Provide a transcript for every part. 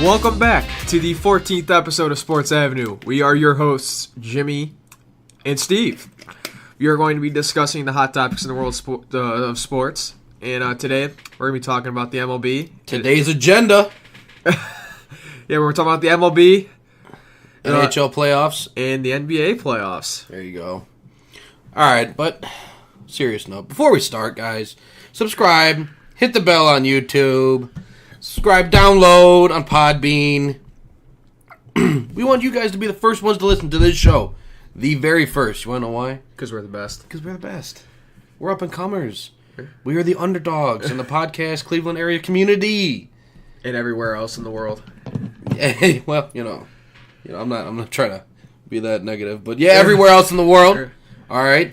Welcome back to the 14th episode of Sports Avenue. We are your hosts, Jimmy and Steve. We are going to be discussing the hot topics in the world of sports. And today, we're going to be talking about the MLB. Today's agenda. Yeah, we're talking about the MLB. NHL playoffs. And the NBA playoffs. There you go. Alright, but serious note. Before we start, guys, subscribe. Hit the bell on YouTube. Subscribe, download on Podbean. We want you guys to be the first ones to listen to this show. The very first. You want to know why? Because we're the best. Because we're the best. We're up-and-comers. We are the underdogs in the podcast Cleveland area community. And everywhere else in the world. Yeah, well, you know, I'm not trying to be that negative, but yeah, everywhere else in the world. Sure. All right.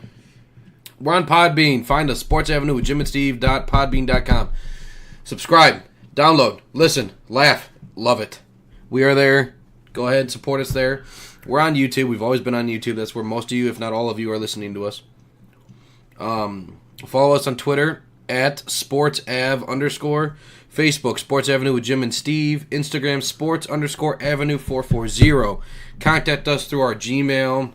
We're on Podbean. Find us, Sports Avenue with JimandSteve.podbean.com. Subscribe, download, listen, laugh, love it. We are there. Go ahead and support us there. We're on YouTube. We've always been on YouTube. That's where most of you, if not all of you, are listening to us. Follow us on Twitter at @SportsAv_. Facebook, Sports Avenue with Jim and Steve. Instagram, Sports_Avenue440. Contact us through our Gmail.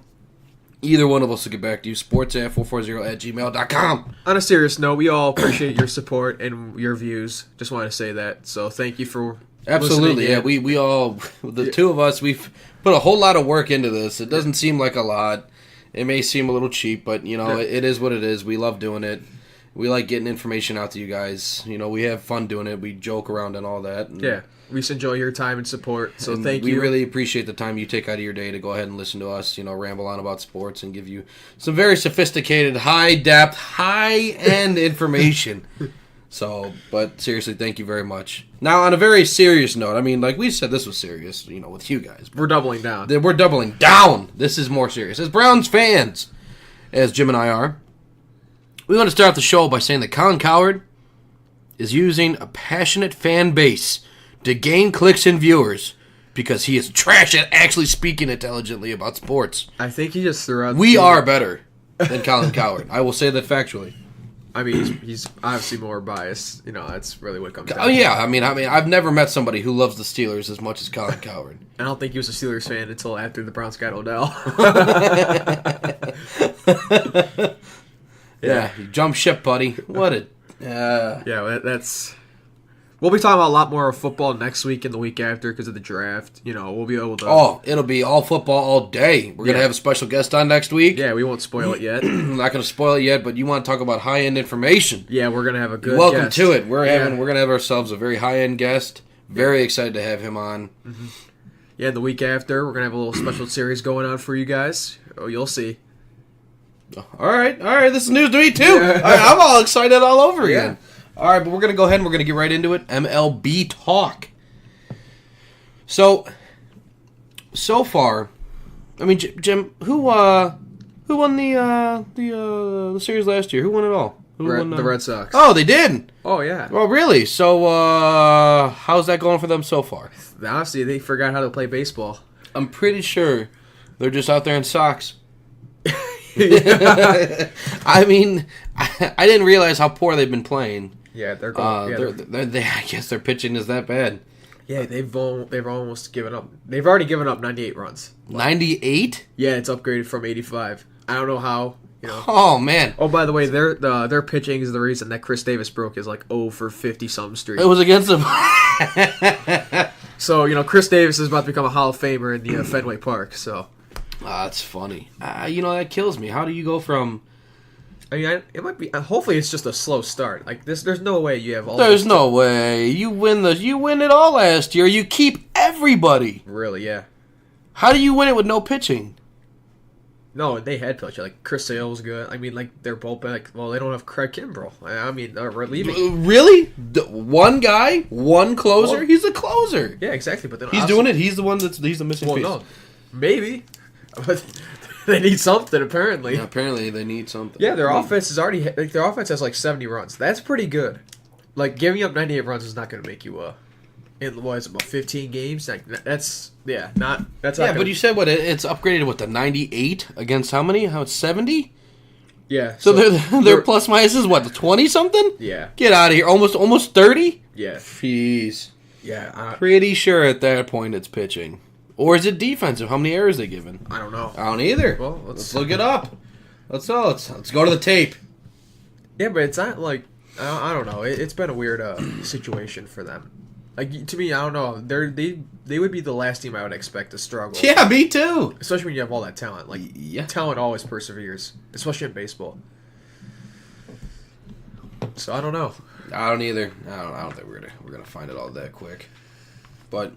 Either one of us will get back to you. SportsAv440@gmail.com. On a serious note, we all appreciate your support and your views. Just want to say that. So thank you for Absolutely, listening. Yeah. We all, the two of us, we've put a whole lot of work into this. It doesn't seem like a lot. It may seem a little cheap, but, it is what it is. We love doing it. We like getting information out to you guys. We have fun doing it. We joke around and all that. And, yeah, we just enjoy your time and support, so thank you. you. We really appreciate the time you take out of your day to go ahead and listen to us, ramble on about sports and give you some very sophisticated, high-depth, high-end information. So, but seriously, thank you very much. Now, on a very serious note, like we said, this was serious, with you guys. We're doubling down. We're doubling down. This is more serious. As Browns fans, as Jim and I are, we want to start the show by saying that Colin Cowherd is using a passionate fan base to gain clicks and viewers because he is trash at actually speaking intelligently about sports. I think he just threw out... We are better than Colin Cowherd. I will say that factually. He's obviously more biased. That's really what it comes down to. Oh, yeah. I've never met somebody who loves the Steelers as much as Colin Cowherd. I don't think he was a Steelers fan until after the Browns got Odell. Yeah, you jump ship, buddy. What a... Yeah, that's... We'll be talking about a lot more of football next week and the week after because of the draft. We'll be able to... Oh, it'll be all football all day. We're going to have a special guest on next week. Yeah, we won't spoil it yet. I'm not going to spoil it yet, but you want to talk about high-end information. Yeah, we're going to have a good Welcome guest. to it. We're going to have ourselves a very high-end guest. Very excited to have him on. Mm-hmm. Yeah, the week after, we're going to have a little special series going on for you guys. Oh, you'll see. All right. This is news to me, too. I'm all excited all over again. All right, but we're going to go ahead and we're going to get right into it. MLB talk. So far, Jim, who won the series last year? Who won it all? The Red Sox. Oh, they did? Oh, yeah. Oh, really? So, how's that going for them so far? Honestly, they forgot how to play baseball. I'm pretty sure they're just out there in socks. Yeah. I didn't realize how poor they've been playing. Yeah, they're going. I guess their pitching is that bad. Yeah, they've almost given up. They've already given up 98 runs. 98? Yeah, it's upgraded from 85. I don't know how. Oh man. Oh, by the way, their pitching is the reason that Chris Davis broke his 0 for 50-something streak. It was against them. So Chris Davis is about to become a Hall of Famer in the Fenway Park. So. That's funny. That kills me. How do you go from... it might be... Hopefully it's just a slow start. There's no way you have all... There's no way. You win it all last year. You keep everybody. Really, yeah. How do you win it with no pitching? No, they had pitching. Chris Sale was good. They're both they don't have Craig Kimbrell. They're relieving. Really? One guy? One closer? Well, he's a closer. Yeah, exactly. But he's doing it. He's the one he's the missing piece. No. Maybe. But they need something, apparently. Yeah, apparently they need something. Yeah, their offense is already... their offense has 70 runs. That's pretty good. Giving up 98 runs is not going to make you... about 15 games? That's... Yeah, not... That's not but you said, it's upgraded, to 98 against how many? How, 70? Yeah. So their plus minus is, 20-something? Yeah. Get out of here. Almost 30? Yeah. Jeez. Yeah, Pretty sure at that point it's pitching. Or is it defensive? How many errors they given? I don't know. I don't either. Well, let's look it up. Let's go to the tape. Yeah, but it's not like I don't know. It's been a weird situation for them. Like to me, I don't know. They would be the last team I would expect to struggle. Yeah, me too. Especially when you have all that talent. Like talent always perseveres, especially in baseball. So I don't know. I don't either. I don't think we're gonna find it all that quick. But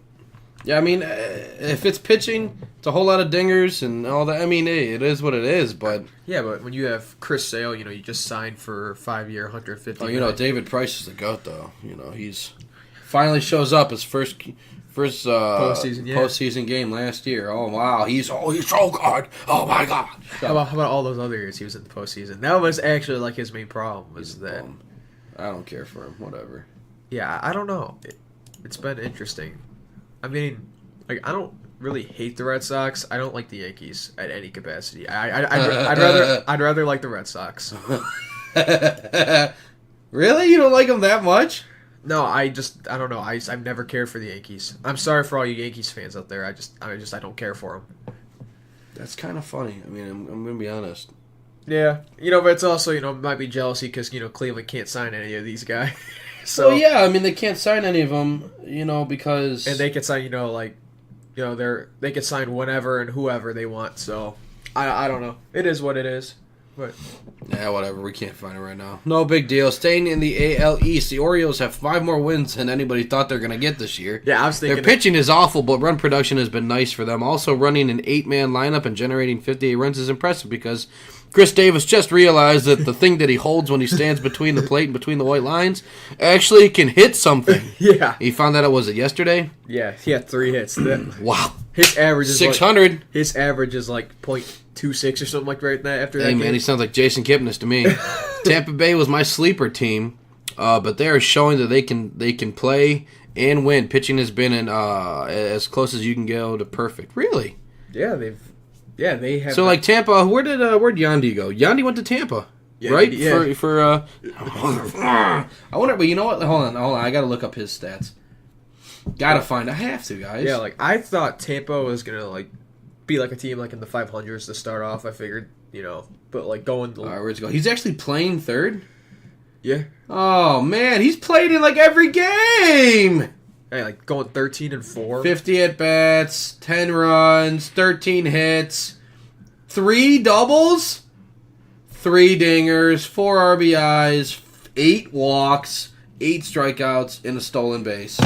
yeah, I mean, if it's pitching, it's a whole lot of dingers and all that. I mean, hey, it is what it is. But yeah, but when you have Chris Sale, you just signed for 5-year, $150. Oh, David Price is the goat though. He's finally shows up his first postseason game last year. Oh wow, he's so good. Oh my god. How about all those other years he was in the postseason? That was actually like his main problem was that. I don't care for him. Whatever. Yeah, I don't know. It's been interesting. I mean, like I don't really hate the Red Sox. I don't like the Yankees at any capacity. I'd rather like the Red Sox. Really? You don't like them that much? No, I don't know. I've never cared for the Yankees. I'm sorry for all you Yankees fans out there. I don't care for them. That's kind of funny. I mean, I'm gonna be honest. Yeah, but it's also it might be jealousy because Cleveland can't sign any of these guys. So well, yeah, I mean they can't sign any of them, because and they can sign they can sign whenever and whoever they want. So I don't know. It is what it is. But yeah, whatever. We can't find it right now. No big deal. Staying in the AL East, the Orioles have 5 more wins than anybody thought they're going to get this year. Yeah, I was thinking their pitching is awful, but run production has been nice for them. Also, running an 8-man lineup and generating 58 runs is impressive because Chris Davis just realized that the thing that he holds when he stands between the plate and between the white lines actually can hit something. Yeah, he found that out. Was it yesterday? Yeah, he had 3 hits. Wow, his average is 600. His average is like .26 or something like right there after that. Hey, man, he sounds like Jason Kipnis to me. Tampa Bay was my sleeper team, but they are showing that they can play and win. Pitching has been as close as you can go to perfect. Really? Yeah, they have. So like Tampa, where'd Yandy go? Yandy went to Tampa, yeah, right? Yeah. For I wonder, but you know what? Hold on. I gotta look up his stats. Gotta find. I have to, guys. Yeah, like I thought Tampa was gonna be like a team like in the 500s to start off. I figured, but like going. All right, where's he go? He's actually playing third. Yeah. Oh man, he's played in like every game. Hey, like going 13-4. 50 at bats, 10 runs, 13 hits, 3 doubles, 3 dingers, 4 RBIs, 8 walks, 8 strikeouts, and a stolen base.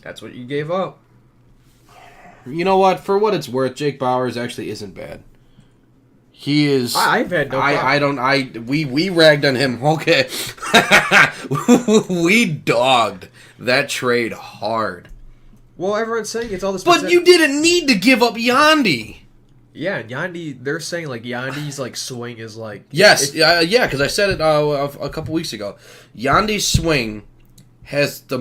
That's what you gave up. You know what? For what it's worth, Jake Bauers actually isn't bad. He is. I've had no problem. We ragged on him. Okay. We dogged that trade hard. Well, everyone's saying it's all this. But you didn't need to give up Yandy. Yeah, Yandy. They're saying like Yandy's swing is like. Yes, because I said it a couple weeks ago. Yandy's swing has the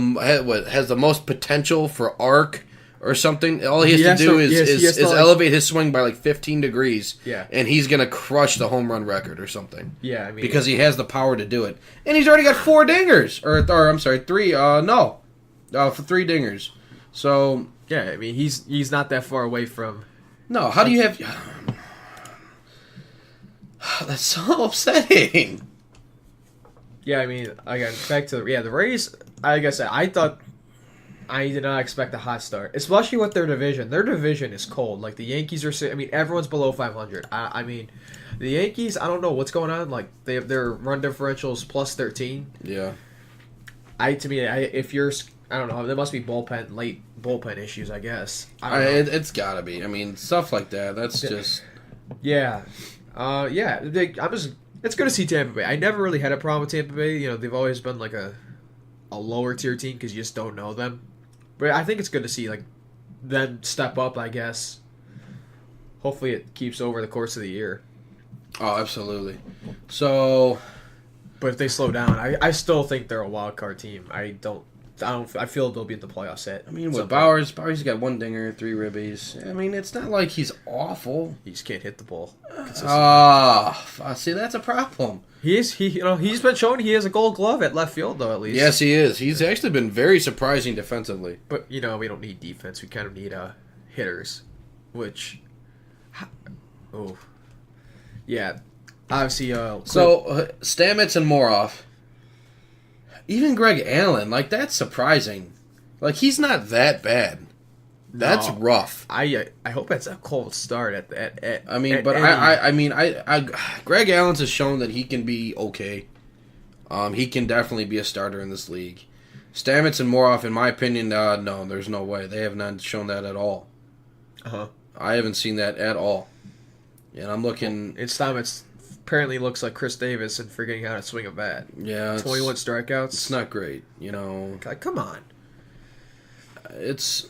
most potential for arc. Or something. All he has to do is elevate his swing by 15 degrees. Yeah. And he's going to crush the home run record or something. Yeah, I mean. Because he has the power to do it. And he's already got 4 dingers. Or I'm sorry, 3. For 3 dingers. So. Yeah, I mean, he's not that far away from. No, how do you have. That's so upsetting. Yeah, I mean, again, back to the Rays. Like I said, I did not expect a hot start, especially with their division. Their division is cold. Like, the Yankees are... I mean, everyone's below 500. I mean, the Yankees, I don't know what's going on. Like, they have their run differentials plus 13. Yeah. If you're... I don't know. There must be late bullpen issues, I guess. It's gotta be. I mean, stuff like that. That's just... Yeah. It's good to see Tampa Bay. I never really had a problem with Tampa Bay. They've always been like a lower tier team because you just don't know them. But I think it's good to see them step up, I guess. Hopefully it keeps over the course of the year. Oh, absolutely. So, but if they slow down, I still think they're a wild card team. I don't I feel they'll be in the playoffs at. I mean, with Bauer's got 1 dinger, 3 ribbies. I mean, it's not like he's awful. He just can't hit the ball. See, that's a problem. He's been showing he has a Gold Glove at left field though, at least. Yes, he is. He's actually been very surprising defensively. But we don't need defense. We kind of need hitters, which, yeah, obviously. Stamets and Moroff. Even Greg Allen, like, that's surprising. Like, he's not that bad. That's rough. I hope it's a cold start at Greg Allen's has shown that he can be okay. He can definitely be a starter in this league. Stamets and Moroff, in my opinion, no, there's no way. They have not shown that at all. I haven't seen that at all. And I'm looking... Stamets apparently looks like Chris Davis and forgetting how to swing a bat. Yeah. 21 strikeouts. It's not great, God, come on. It's...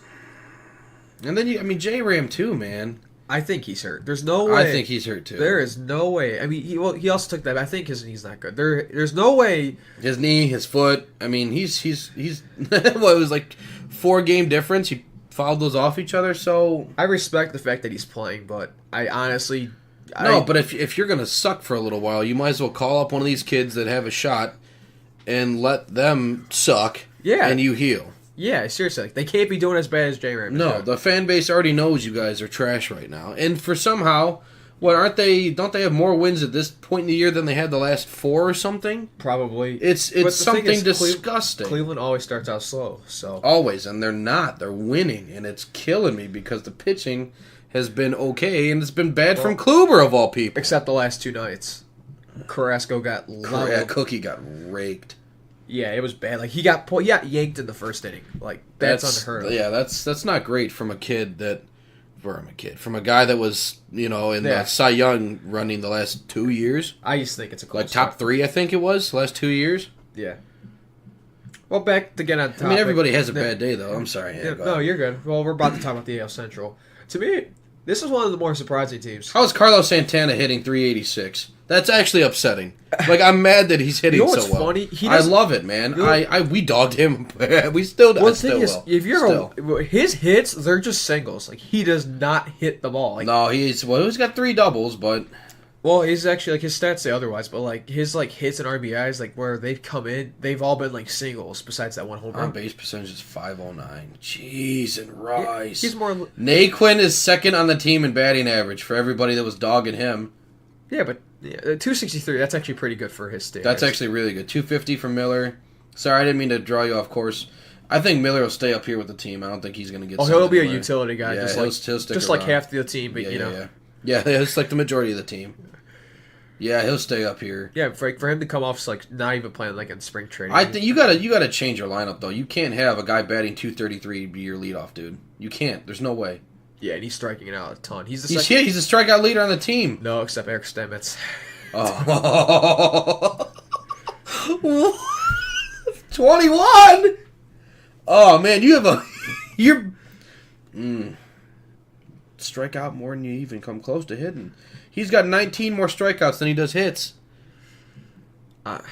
And then, J-Ram too, man. I think he's hurt. There's no way. I think he's hurt too. There is no way. I mean, he also took that. I think his knee's not good. There's no way. His knee, his foot. I mean, he's what, it was like 4-game difference. He fouled those off each other. So I respect the fact that he's playing, but I honestly But if you're gonna suck for a little while, you might as well call up one of these kids that have a shot and let them suck. Yeah, and you heal. Yeah, seriously, they can't be doing as bad as J-Ram. No, the fan base already knows you guys are trash right now, and for somehow, aren't they? Don't they have more wins at this point in the year than they had the last 4 or something? Probably. It's something disgusting. Cleveland always starts out slow, so always, and they're not. They're winning, and it's killing me because the pitching has been okay, and it's been bad from Kluber of all people. Except the last 2 nights, Carrasco got leveled. Yeah, Cookie got raked. Yeah, it was bad. Like he got yanked in the first inning. Like that's unheard of. Yeah, that's not great from a kid from a guy that was in the Cy Young running the last 2 years. I just think it's a close top 3. I think it was last 2 years. Yeah. Well, back to get on topic. Everybody has a bad day though. I'm sorry. No, you're good. Well, we're about to talk about the AL Central. To me, this is one of the more surprising teams. How's Carlos Santana hitting 386? That's actually upsetting. Like, I'm mad that he's hitting so well. Funny? I love it, man. We dogged him. We still do. Well, the thing is, if his hits, they're just singles. Like, he does not hit the ball. Like, no, he's got 3 doubles, but well, he's actually his stats say otherwise. But like his hits and RBIs, like where they've come in, they've all been singles. Besides that one home run. On base percentage is .509. Jeez and Rice. Yeah, he's more. Naquin is second on the team in batting average for everybody that was dogging him. Yeah, but 263, that's actually pretty good for his standards. That's actually really good. 250 for Miller. Sorry, I didn't mean to draw you off course. I think Miller will stay up here with the team. I don't think he's going to get he'll be a utility guy. Yeah, he'll stick like half the team, but Yeah, it's like the majority of the team. Yeah, he'll stay up here. Yeah, for him to come off not even playing in spring training. I think you gotta change your lineup though. You can't have a guy batting .233 be your leadoff dude. You can't. There's no way. Yeah, and he's striking it out a ton. He's a strikeout leader on the team. No, except Eric Stemets. Oh. 21. Oh man, you're strike out more than you even come close to hitting. He's got 19 more strikeouts than he does hits. I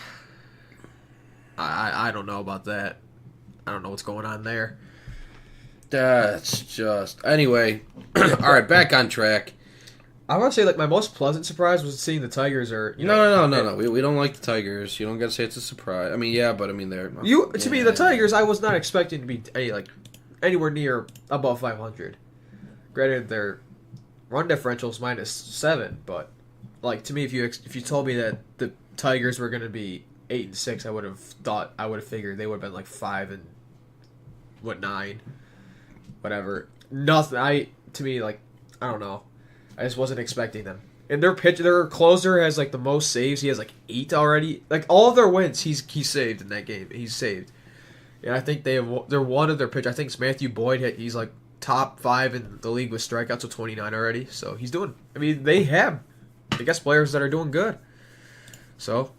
don't know about that. I don't know what's going on there. That's just... Anyway, all right, back on track. I want to say, my most pleasant surprise was seeing the Tigers are... No. We don't like the Tigers. You don't got to say it's a surprise. I mean, yeah, but I mean, they're... To me, the Tigers, I was not expecting to be anywhere near above 500. Granted, their run differential is -7, but, to me, if you told me that the Tigers were going to be 8-6, I would have figured they would have been 5 and 9, whatever. Nothing. To me, I don't know. I just wasn't expecting them. And their closer has the most saves. He has 8 already. All of their wins, he's saved in that game. He's saved. And I think they're one of their pitch. I think it's Matthew Boyd. He's top 5 in the league with strikeouts with 29 already. So he's doing. I mean, they have, I guess, players that are doing good. So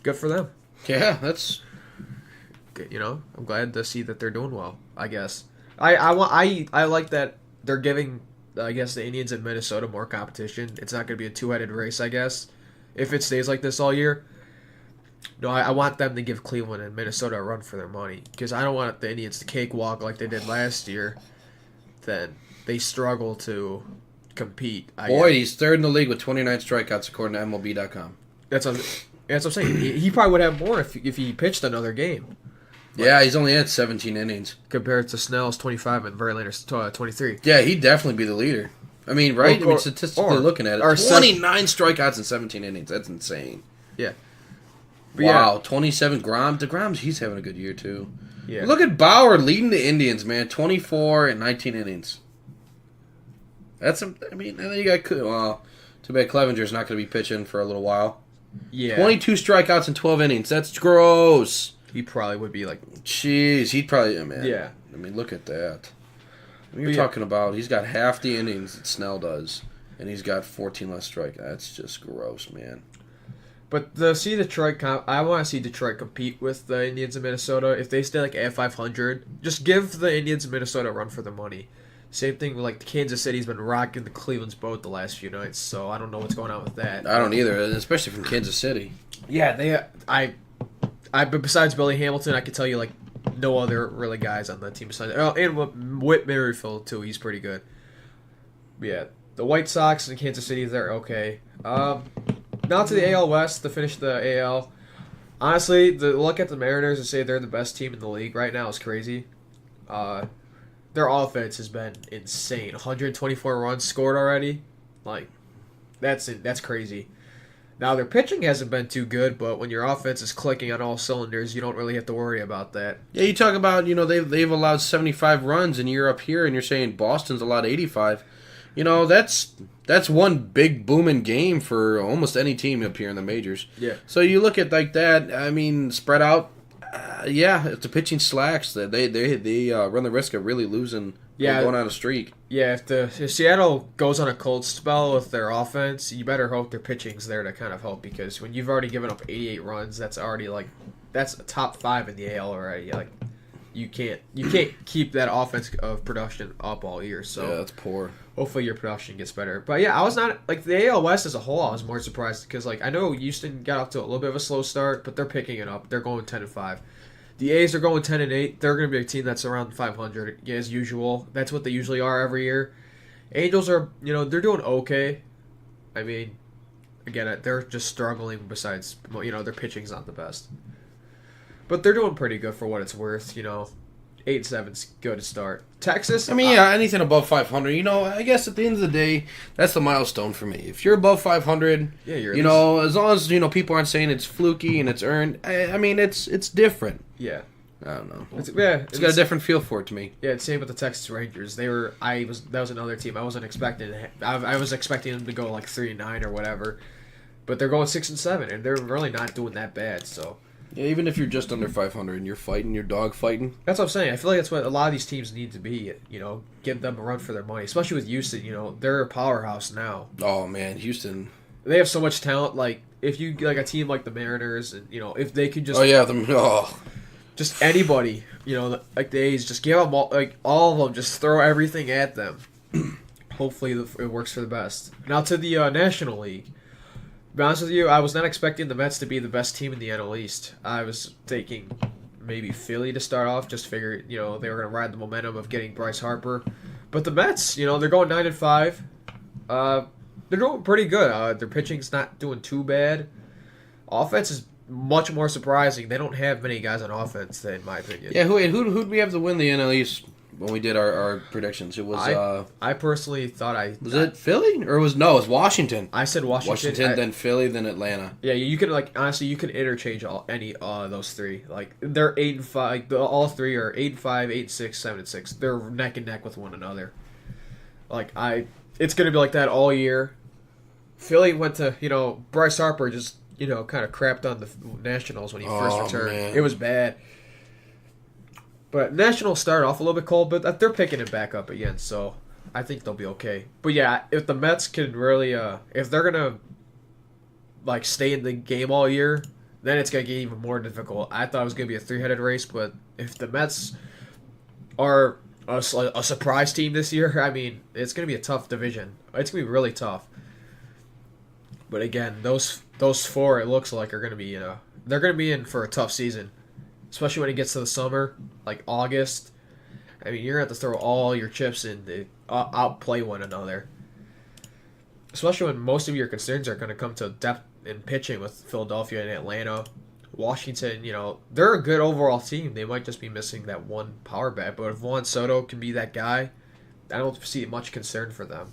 good for them. Yeah, that's good. I'm glad to see that they're doing well. I guess I like that they're giving, I guess, the Indians in Minnesota more competition. It's not going to be a 2-headed race, I guess, if it stays like this all year. No, I want them to give Cleveland and Minnesota a run for their money because I don't want the Indians to cakewalk like they did last year. Then they struggle to compete. Boyd, he's third in the league with 29 strikeouts according to MLB.com. That's what I'm saying. He probably would have more if he pitched another game. Yeah, he's only had 17 innings. Compared to Snell's 25 and Verlander's 23. Yeah, he'd definitely be the leader. I mean, right? Statistically looking at it, 29 strikeouts in 17 innings. That's insane. Yeah. But wow, yeah. 27 Grom. DeGrom's, he's having a good year, too. Yeah. Look at Bauer leading the Indians, man. 24 and 19 innings. That's, and then you got, well, too bad Clevenger's not going to be pitching for a little while. Yeah. 22 strikeouts in 12 innings. That's gross. He probably would be like... Jeez, he'd probably... Man, yeah. I mean, look at that. You're talking about... He's got half the innings that Snell does, and he's got 14 less strikeouts. That's just gross, man. But see Detroit... I want to see Detroit compete with the Indians in Minnesota. If they stay like at 500, just give the Indians in Minnesota a run for their money. Same thing with like Kansas City's been rocking the Cleveland's boat the last few nights, so I don't know what's going on with that. I don't either, especially from Kansas City. Yeah, but besides Billy Hamilton, I could tell you like no other really guys on that team besides. Oh, and Whit Merrifield too. He's pretty good. Yeah, the White Sox and Kansas City, they're okay. Now to the AL West to finish the AL. Honestly, the look at the Mariners and say they're the best team in the league right now is crazy. Their offense has been insane. 124 runs scored already. Like, that's crazy. Now, their pitching hasn't been too good, but when your offense is clicking on all cylinders, you don't really have to worry about that. Yeah, you talk about, they've allowed 75 runs, and you're up here, and you're saying Boston's allowed 85. That's one big booming game for almost any team up here in the majors. Yeah. So you look at like that, spread out, if the pitching slacks, they run the risk of really losing or going on a streak. Yeah, if Seattle goes on a cold spell with their offense, you better hope their pitching's there to kind of help because when you've already given up 88 runs, that's already that's a top 5 in the AL already. Like you can't keep that offense of production up all year. So yeah, that's poor. Hopefully your production gets better. But yeah, I was not the AL West as a whole. I was more surprised because I know Houston got off to a little bit of a slow start, but they're picking it up. They're going 10-5. The A's are going 10-8. They're going to be a team that's around 500 as usual. That's what they usually are every year. Angels are, they're doing okay. I mean, again, they're just struggling. Besides, their pitching's not the best, but they're doing pretty good for what it's worth. 8-7's good to start. Texas, anything above 500. I guess at the end of the day, that's the milestone for me. If you're above 500, you're as long as people aren't saying it's fluky and it's earned. It's different. Yeah. I don't know. It's got a different feel for it to me. Yeah, it's same with the Texas Rangers. That was another team I wasn't expecting. I was expecting them to go 3-9 or whatever, but they're going 6-7, and they're really not doing that bad. So. Yeah, even if you're just under 500 and you're dog fighting. That's what I'm saying. I feel like that's what a lot of these teams need to be. Give them a run for their money, especially with Houston. They're a powerhouse now. Oh man, Houston. They have so much talent. If you a team like the Mariners, and if they could just. Just anybody, the A's, just give them all of them, just throw everything at them. Hopefully it works for the best. Now to the National League. To be honest with you, I was not expecting the Mets to be the best team in the NL East. I was thinking maybe Philly to start off, just figured, they were going to ride the momentum of getting Bryce Harper. But the Mets, they're going 9-5. They're doing pretty good. Their pitching's not doing too bad. Offense is much more surprising. They don't have many guys on offense, in my opinion. Yeah, who'd we have to win the NL East when we did our predictions? It was I personally thought it Philly or it was Washington. I said Washington. Then Philly, then Atlanta. Yeah, you could honestly you could interchange any those three. They're 8-5. All three are 8-5, 8-6, 7-6. They're neck and neck with one another. It's gonna be like that all year. Philly went to Bryce Harper just kind of crapped on the Nationals when he first returned. Man. It was bad. But Nationals started off a little bit cold, but they're picking it back up again, so I think they'll be okay. But yeah, if the Mets can really, if they're gonna stay in the game all year, then it's gonna get even more difficult. I thought it was gonna be a 3-headed race, but if the Mets are a surprise team this year, it's gonna be a tough division. It's gonna be really tough. But again, those four, it looks like, are going to be they're going to be in for a tough season, especially when it gets to the summer, like August. I mean, you're going to have to throw all your chips in to outplay one another. Especially when most of your concerns are going to come to depth in pitching with Philadelphia and Atlanta. Washington, they're a good overall team. They might just be missing that one power bat. But if Juan Soto can be that guy, I don't see much concern for them.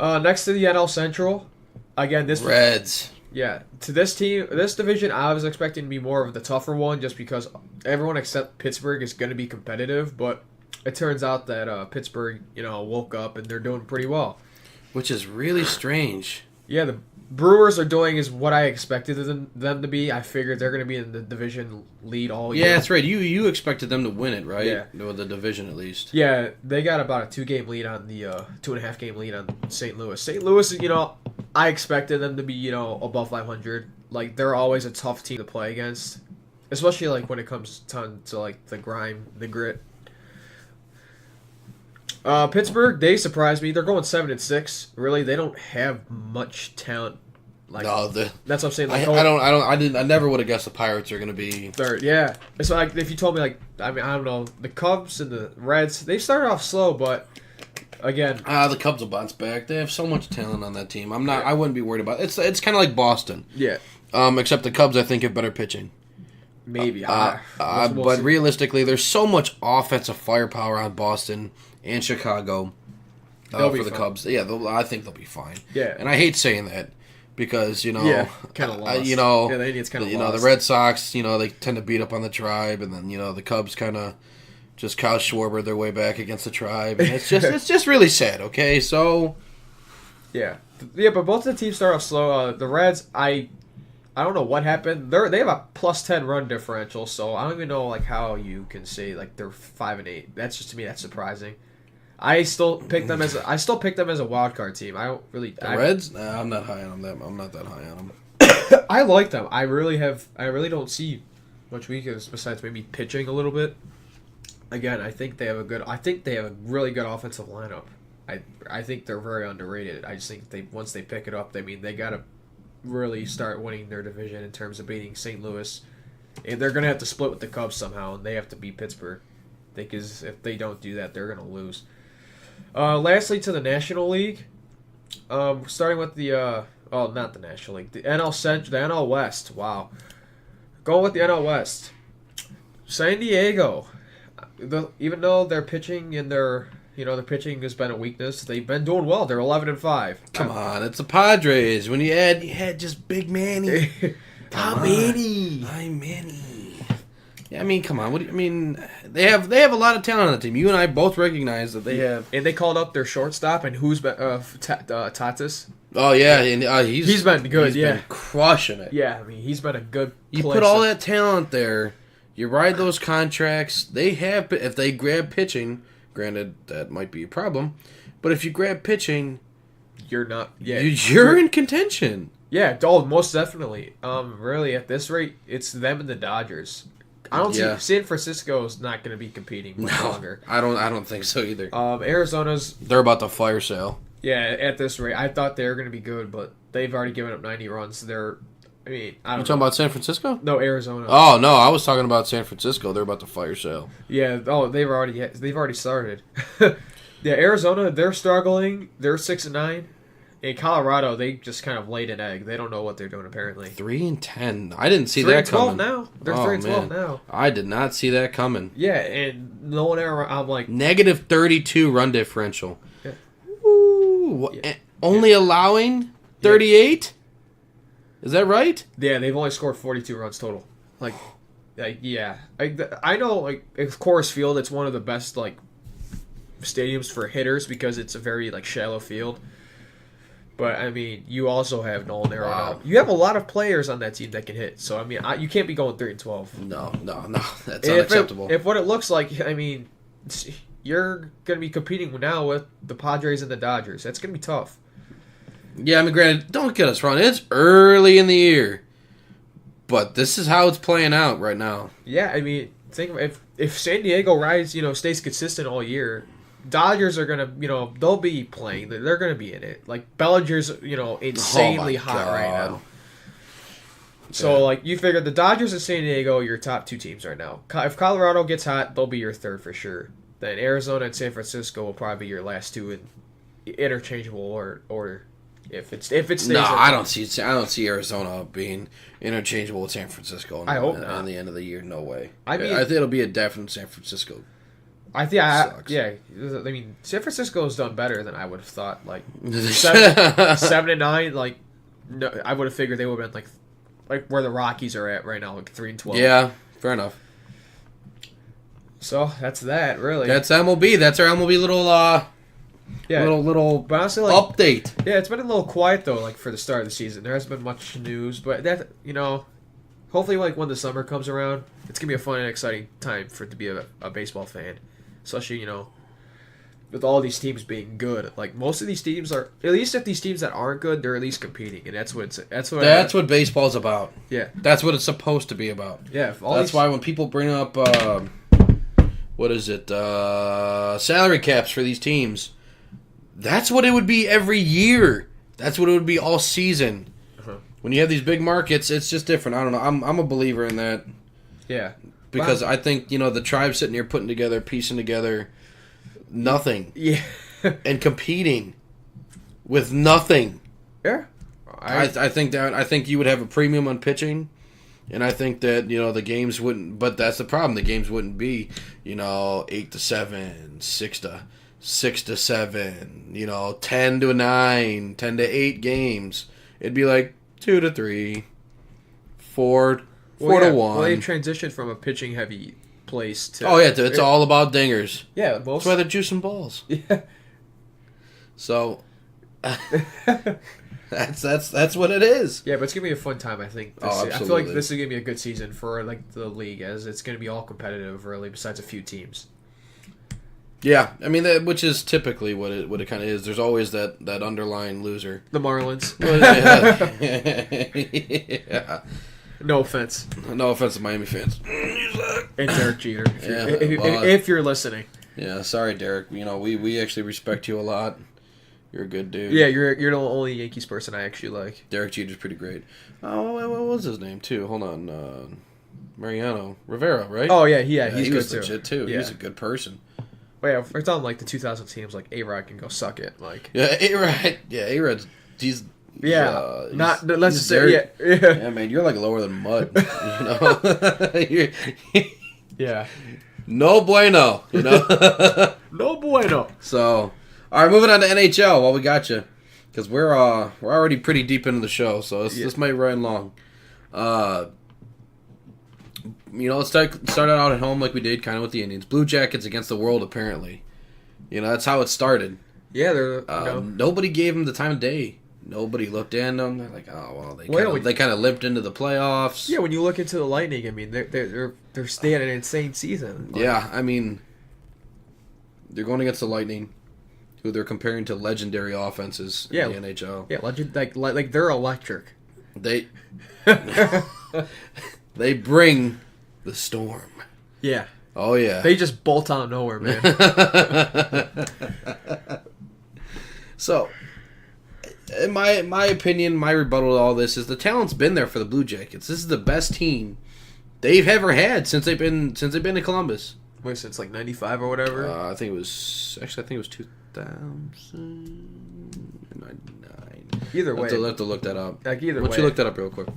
Next to the NL Central, again, this Reds. Yeah, to this division, I was expecting to be more of the tougher one just because everyone except Pittsburgh is going to be competitive, but it turns out that Pittsburgh, woke up and they're doing pretty well. Which is really strange. Yeah, the Brewers are doing is what I expected them to be. I figured they're going to be in the division lead all year. Yeah, that's right. You expected them to win it, right? Yeah. Or the division at least. Yeah, they got about a 2-game lead on the 2.5-game lead on St. Louis. St. Louis, I expected them to be, above 500. Like, they're always a tough team to play against, especially like when it comes to like the grime, the grit. Pittsburgh, they surprised me. They're going 7-6. Really, they don't have much talent. Like, no, that's what I'm saying. Like, I never would have guessed the Pirates are going to be third. Yeah, it's like if you told me, like, I don't know, the Cubs and the Reds, they started off slow, but again, the Cubs will bounce back. They have so much talent on that team. I wouldn't be worried about it. It's kind of like Boston. Yeah. Except the Cubs, I think, have better pitching. Maybe. But realistically, there's so much offensive firepower on Boston and Chicago for the fine. Cubs. Yeah, I think they'll be fine. Yeah. And I hate saying that because, kind of lost. The Indians kind of lost. The Red Sox, they tend to beat up on the Tribe, and then, the Cubs kind of just Kyle Schwarber their way back against the Tribe. And it's just really sad, okay? So... Yeah. Yeah, but both of the teams start off slow. The Reds, I don't know what happened. They have a +10 run differential, so I don't even know like how you can say like they're 5-8. That's just, to me, that's surprising. I still pick them as a wild card team. I don't really. The Reds? Nah, I'm not high on them. I'm not that high on them. I like them. I really don't see much weakness besides maybe pitching a little bit. Again, I think they have a really good offensive lineup. I think they're very underrated. I just think once they pick it up, they gotta really start winning their division in terms of beating St. Louis, and they're gonna have to split with the Cubs somehow, and they have to beat Pittsburgh. Because if they don't do that, they're gonna lose. Lastly, to the National League, starting with the not the National League, the NL Central, the NL West. Wow, going with the NL West, San Diego. Even though their pitching and their pitching has been a weakness, they've been doing well. They're 11-5. Come on, it's the Padres. When you had just Big Manny, Tom Manny, I'm Manny. Yeah, I mean, come on. They have a lot of talent on the team. You and I both recognize that they have. And they called up their shortstop, and who's been Tatis. Oh yeah, and he's been good. He's been crushing it. Yeah, I mean, he's been a good. You put all that talent there. You ride those contracts. They have, if they grab pitching. Granted, that might be a problem, but if you grab pitching, you're not. Yeah, you're in contention. Yeah, most definitely. Really, at this rate, it's them and the Dodgers. I don't see San Francisco's not going to be competing much longer. I don't think so either. They're about to fire sale. Yeah, at this rate, I thought they were going to be good, but they've already given up 90 runs. I don't You talking about San Francisco? No, Arizona. Oh no, I was talking about San Francisco. They're about to fire sale. Yeah. Oh, they've already started. Yeah, Arizona, they're struggling. They're 6-9. In Colorado, they just kind of laid an egg. They don't know what they're doing apparently. 3-10. I didn't see that coming. 3-12 now. They're 3-12 now. I did not see that coming. Yeah, and no one ever. I'm like -32 run differential. Yeah. Ooh, Yeah. Only allowing 38. Is that right? Yeah, they've only scored 42 runs total. Yeah. I know, like, Coors Field, it's one of the best, like, stadiums for hitters because it's a very, like, shallow field. But, I mean, you also have Nolan Arenado. Wow. You have a lot of players on that team that can hit. So, I mean, you can't be going 3-12. No. That's unacceptable. If what it looks like, I mean, you're going to be competing now with the Padres and the Dodgers. That's going to be tough. Yeah, I mean, granted, don't get us wrong. It's early in the year. But this is how it's playing out right now. Yeah, I mean, think if San Diego stays consistent all year, Dodgers are gonna, they'll be playing. They're gonna be in it. Like Bellinger's, insanely hot right now. So, like, you figure the Dodgers and San Diego are your top 2 teams right now. If Colorado gets hot, they'll be your third for sure. Then Arizona and San Francisco will probably be your last 2 in interchangeable order. If it stays. No, I don't see Arizona being interchangeable with San Francisco. I hope not. On the end of the year, no way. I mean, I think it'll be a definite San Francisco. I mean, San Francisco has done better than I would have thought. Like 7-9. Like, no, I would have figured they would have been like where the Rockies are at right now, like 3-12. Yeah, fair enough. So that's that. Really, that's MLB. That's our MLB little little but honestly, like, update. Yeah, it's been a little quiet though. Like for the start of the season, there hasn't been much news. But that hopefully, like when the summer comes around, it's gonna be a fun and exciting time for it to be a baseball fan, especially with all these teams being good. Like most of these teams are, at least if these teams that aren't good, they're at least competing, and that's what baseball's about. Yeah, that's what it's supposed to be about. Yeah, that's why when people bring up salary caps for these teams, that's what it would be every year. That's what it would be all season. Uh-huh. When you have these big markets, it's just different. I don't know. I'm a believer in that. Yeah, because I think the tribe sitting here piecing together nothing. Yeah. And competing with nothing. Yeah. I think you would have a premium on pitching, and I think that the games wouldn't. But that's the problem. The games wouldn't be 8-7, 6-7, 10-9, 10-8 games. It'd be like 2-3, 4-1. Well, they transitioned from a pitching heavy place to. Oh yeah, it's all about dingers. Yeah, that's why they're juicing balls. Yeah. So. That's what it is. Yeah, but it's gonna be a fun time. I think. Absolutely. I feel like this is gonna be a good season for the league, as it's gonna be all competitive, really, besides a few teams. Yeah, I mean, which is typically what it kind of is. There's always that underlying loser. The Marlins. Yeah. No offense. No offense to Miami fans. And Derek Jeter, if you're listening. Yeah, sorry, Derek. We actually respect you a lot. You're a good dude. Yeah, you're the only Yankees person I actually like. Derek Jeter's pretty great. Oh, what was his name too? Hold on, Mariano Rivera, right? Oh yeah, he's he good was legit too. Yeah. He's a good person. Well, yeah, we're talking like the 2000 teams, like A-Rod can go suck it, like. Yeah, A-Rod. Yeah, A-Rod's. He's not necessarily. Yeah, man, you're like lower than mud. Yeah. No bueno. No bueno. So. All right, moving on to NHL while we got you, because we're already pretty deep into the show, so this might run long. Let's start out at home like we did, kind of with the Indians. Blue Jackets against the World, apparently. That's how it started. Yeah, they're. Nobody gave them the time of day. Nobody looked in them. They're like, oh well, they kind of limped into the playoffs. Yeah, when you look into the Lightning, I mean, they had an insane season. Yeah, I mean, they're going against the Lightning, who they're comparing to legendary offenses in the NHL. Yeah, like they're electric. They they bring the storm. Yeah. Oh yeah. They just bolt out of nowhere, man. So, in my opinion, my rebuttal to all this is the talent's been there for the Blue Jackets. This is the best team they've ever had since they've been to Columbus. Wait, since like '95 or whatever. I think it was 2099. Either way, I'll have to look that up. Like either way, why don't you look that up real quick?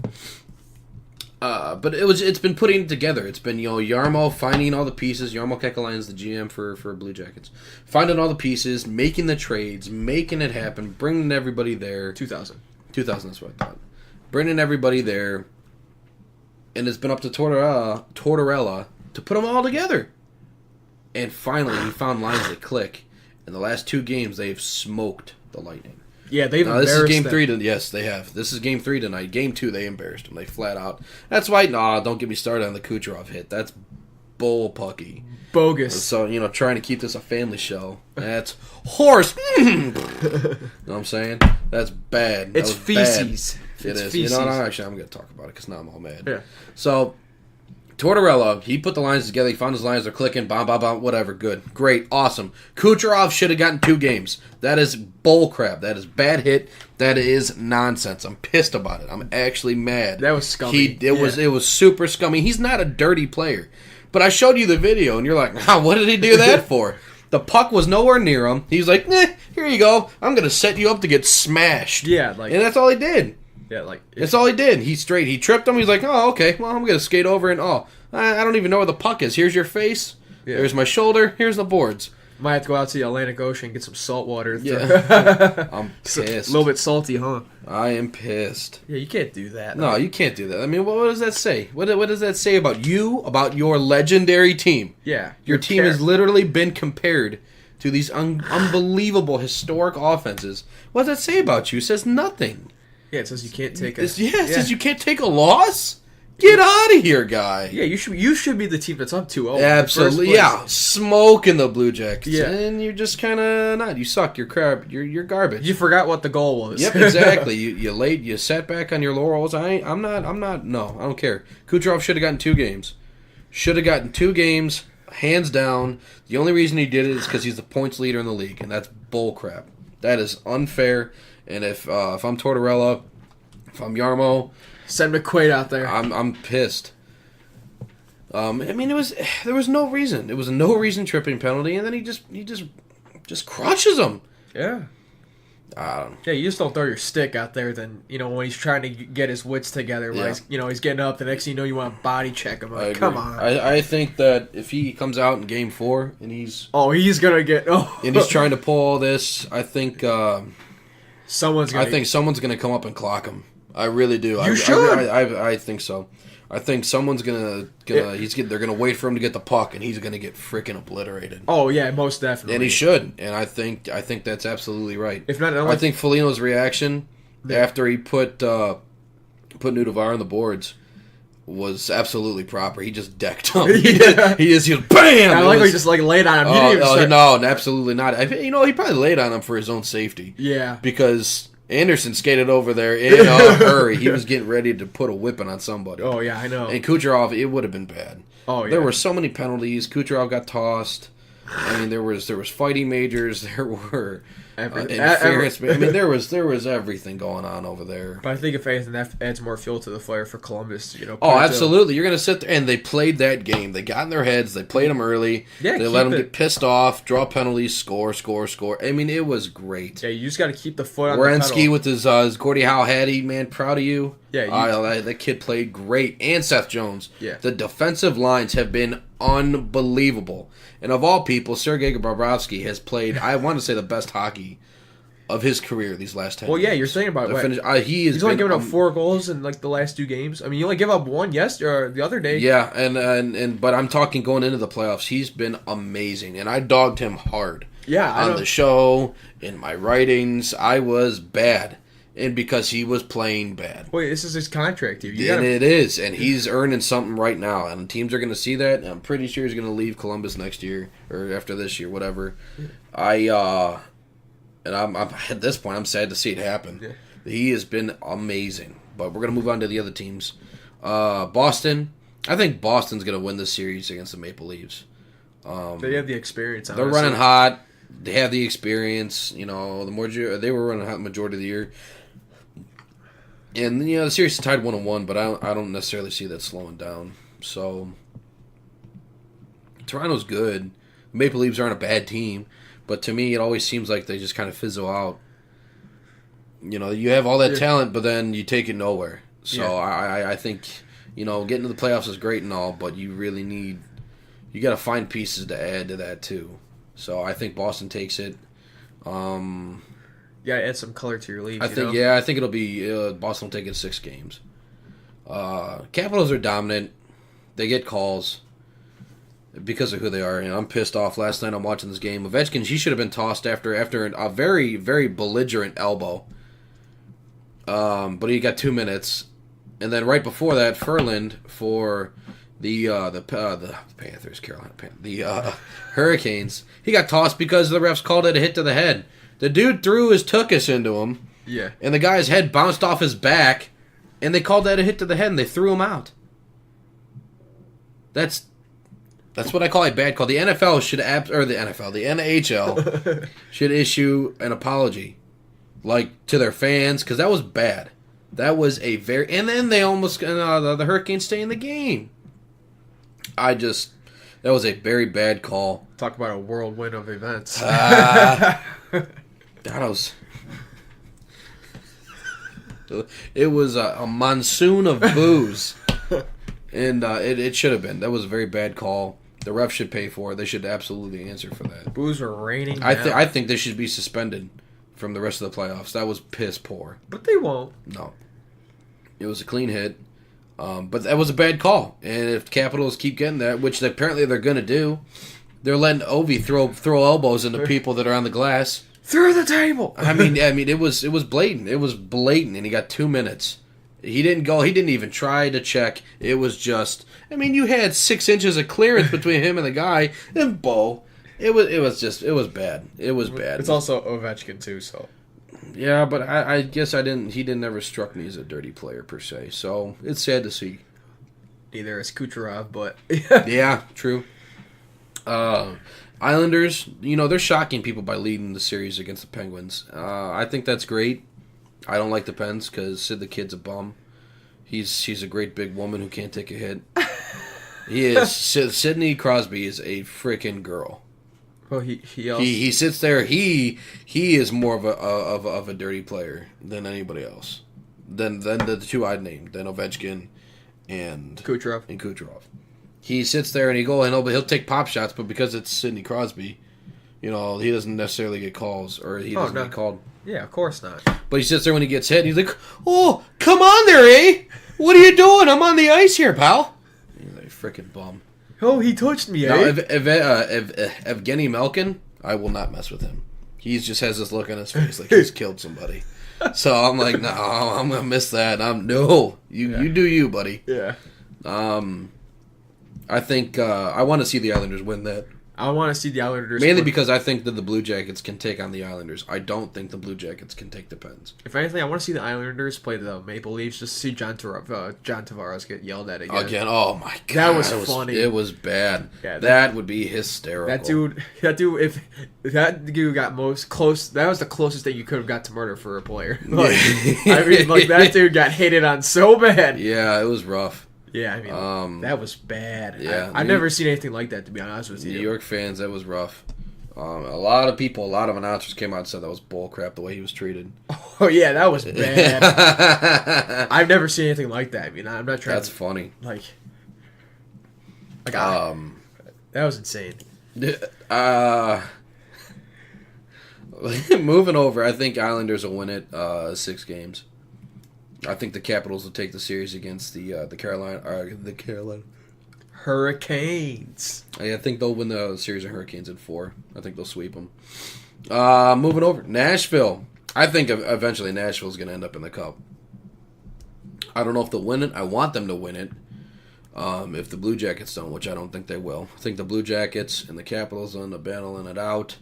But it's been putting it together. It's been Jarmo finding all the pieces. Jarmo Kekalainen's the GM for Blue Jackets, finding all the pieces, making the trades, making it happen, bringing everybody there. 2000. That's what I thought. Bringing everybody there, and it's been up to Tortorella to put them all together. And finally, he found lines that click. In the last 2 games, they've smoked the Lightning. Yeah, they've embarrassed this is game them. 3. Yes, they have. This is game 3 tonight. Game 2, they embarrassed them. They flat out. That's why, don't get me started on the Kucherov hit. That's bullpucky. Bogus. So, trying to keep this a family show. That's horse. You know what I'm saying? That's bad. It's feces. Bad. It is. Feces. Actually, I'm going to talk about it because now I'm all mad. Yeah. So, Tortorella, he put the lines together. He found his lines. They're clicking. Bam, bam, bam. Whatever. Good. Great. Awesome. Kucherov should have gotten 2 games. That is bullcrap. That is bad hit. That is nonsense. I'm pissed about it. I'm actually mad. That was scummy. It was super scummy. He's not a dirty player. But I showed you the video, and you're like, what did he do that for? The puck was nowhere near him. He's like, here you go. I'm going to set you up to get smashed. Yeah, and that's all he did. Yeah, that's all he did. He tripped him. He's like, oh, okay. Well, I'm going to skate over and, I don't even know where the puck is. Here's your face. Yeah. There's my shoulder. Here's the boards. Might have to go out to the Atlantic Ocean and get some salt water. Yeah. I'm pissed. A little bit salty, huh? I am pissed. Yeah, you can't do that. No, you can't do that. I mean, what does that say? What does that say about you, about your legendary team? Yeah. Your team has literally been compared to these unbelievable historic offenses. What does that say about you? It says nothing. Yeah, it says you can't take it says you can't take a loss? Get out of here, guy. Yeah, you should be the team that's up 2-0. Absolutely, yeah. Smoking the Blue Jackets. Yeah. And you're just kind of not. You suck. You're crap. You're garbage. You forgot what the goal was. Yep, exactly. You sat back on your laurels. No, I don't care. Kucherov should have gotten 2 games. Should have gotten 2 games, hands down. The only reason he did it is because he's the points leader in the league, and that's bullcrap. That is unfair. And if I'm Tortorella, if I'm Yarmo, send McQuaid out there. I'm pissed. I mean, there was no reason. It was a no reason tripping penalty, and then he just crushes him. Yeah. Yeah, you just don't throw your stick out there. Then when he's trying to get his wits together, when he's getting up. The next thing you want to body check him. Like, come on. I think that if he comes out in Game 4 and he's gonna get and he's trying to pull all this, I think someone's gonna come up and clock him. I really do. You should. I think so. I think someone's they're gonna wait for him to get the puck, and he's gonna get freaking obliterated. Oh yeah, most definitely. And he should. And I think that's absolutely right. If not, I think Foligno's reaction after he put Nudavar on the boards was absolutely proper. He just decked him. He was bam. I like how he just laid on him. No, absolutely not. He probably laid on him for his own safety. Yeah, because Anderson skated over there in a hurry. He was getting ready to put a whipping on somebody. Oh, yeah, I know. And Kucherov, it would have been bad. Oh, yeah. There were so many penalties. Kucherov got tossed. I mean, there was fighting majors. There were interference. I mean, there was everything going on over there. But I think if anything, that adds more fuel to the fire for Columbus. Oh, absolutely. You're going to sit there, and they played that game. They got in their heads. They played them early. Yeah, they let them get pissed off, draw penalties, score. I mean, it was great. Yeah, you just got to keep the foot on the pedal. Werenski with his Gordie Howe Hattie, man, proud of you. Yeah, that kid played great. And Seth Jones. Yeah. The defensive lines have been unbelievable. And of all people, Sergei Bobrovsky has played, I want to say, the best hockey of his career these last 10 years. Yeah, you're saying about it. He's only given up 4 goals in the last 2 games. I mean, you only give up 1 the other day. Yeah, but I'm talking going into the playoffs. He's been amazing, and I dogged him hard. Yeah, on the show, in my writings, I was bad. And because he was playing bad. Wait, this is his contract here. It is, and he's earning something right now, and teams are going to see that. And I'm pretty sure he's going to leave Columbus next year or after this year, whatever. I'm at this point, I'm sad to see it happen. Yeah. He has been amazing, but we're going to move on to the other teams. Boston, I think Boston's going to win this series against the Maple Leafs. They have the experience. They're running hot. They have the experience. They were running hot the majority of the year. And the series is tied 1-1, but I don't necessarily see that slowing down. So Toronto's good. The Maple Leafs aren't a bad team, but to me, it always seems like they just kind of fizzle out. You have all that talent, but then you take it nowhere. So I think getting to the playoffs is great and all, but you really got to find pieces to add to that too. So I think Boston takes it. Yeah, add some color to your league. I think it'll be Boston will take it 6 games. Capitals are dominant. They get calls because of who they are. I'm pissed off. Last night I'm watching this game. Ovechkin, he should have been tossed after a very, very belligerent elbow. But he got 2 minutes, and then right before that, Ferland for the Panthers, Carolina Panthers, the Hurricanes. He got tossed because the refs called it a hit to the head. The dude threw his tuchus into him. Yeah. And the guy's head bounced off his back, and they called that a hit to the head, and they threw him out. That's what I call a bad call. The NFL should the NHL should issue an apology, like to their fans, because that was bad. That was and then they almost the Hurricanes stay in the game. That was a very bad call. Talk about a whirlwind of events. It was a monsoon of booze, and it should have been. That was a very bad call. The ref should pay for it. They should absolutely answer for that. Booze were raining. I think they should be suspended from the rest of the playoffs. That was piss poor. But they won't. No, it was a clean hit, but that was a bad call. And if Capitals keep getting that, which apparently they're going to do, they're letting Ovi throw elbows into people that are on the glass. Through the table. I mean, it was blatant. It was blatant, and he got 2 minutes. He didn't go. He didn't even try to check. It was just. I mean, you had 6 inches of clearance between him and the guy, and Bo. It was bad. It was bad. It's also Ovechkin too, so. Yeah, but I guess he didn't ever struck me as a dirty player per se. So it's sad to see. Neither is Kucherov, but yeah, true. Islanders, they're shocking people by leading the series against the Penguins. I think that's great. I don't like the Pens because Sid the Kid's a bum. She's a great big woman who can't take a hit. He is. Sidney Crosby is a freaking girl. Well, he sits there. He is more of a dirty player than anybody else. Than the two I'd named, than Ovechkin and Kucherov. He sits there and he'll take pop shots, but because it's Sidney Crosby, he doesn't necessarily get calls or he doesn't get called. Yeah, of course not. But he sits there when he gets hit and he's like, "Oh, come on there, eh? What are you doing? I'm on the ice here, pal." He's like, freaking bum. Oh, he touched me, now, eh? Evgeny Malkin, I will not mess with him. He just has this look on his face like he's killed somebody. So I'm like, no, I'm gonna miss that. You do you, buddy. Yeah. I think I want to see the Islanders win that. I want to see the Islanders mainly because I think that the Blue Jackets can take on the Islanders. I don't think the Blue Jackets can take the Pens. If anything, I want to see the Islanders play the Maple Leafs just to see John Tavares get yelled at again. Oh my god, that was funny. It was bad. Yeah, that would be hysterical. That dude, if that dude got most close, that was the closest thing you could have got to murder for a player. That dude got hated on so bad. Yeah, it was rough. Yeah, I mean, that was bad. Yeah, I've never seen anything like that, to be honest with you. New York fans, that was rough. A lot of announcers came out and said that was bullcrap the way he was treated. Oh, yeah, that was bad. I've never seen anything like that. I mean, I'm not trying That's funny. That was insane. Moving over, I think Islanders will win it 6 games. I think the Capitals will take the series against the Carolina Hurricanes. I think they'll win the series of Hurricanes in 4. I think they'll sweep them. Moving over, Nashville. I think eventually Nashville's going to end up in the Cup. I don't know if they'll win it. I want them to win it. If the Blue Jackets don't, which I don't think they will. I think the Blue Jackets and the Capitals will end up battling it out.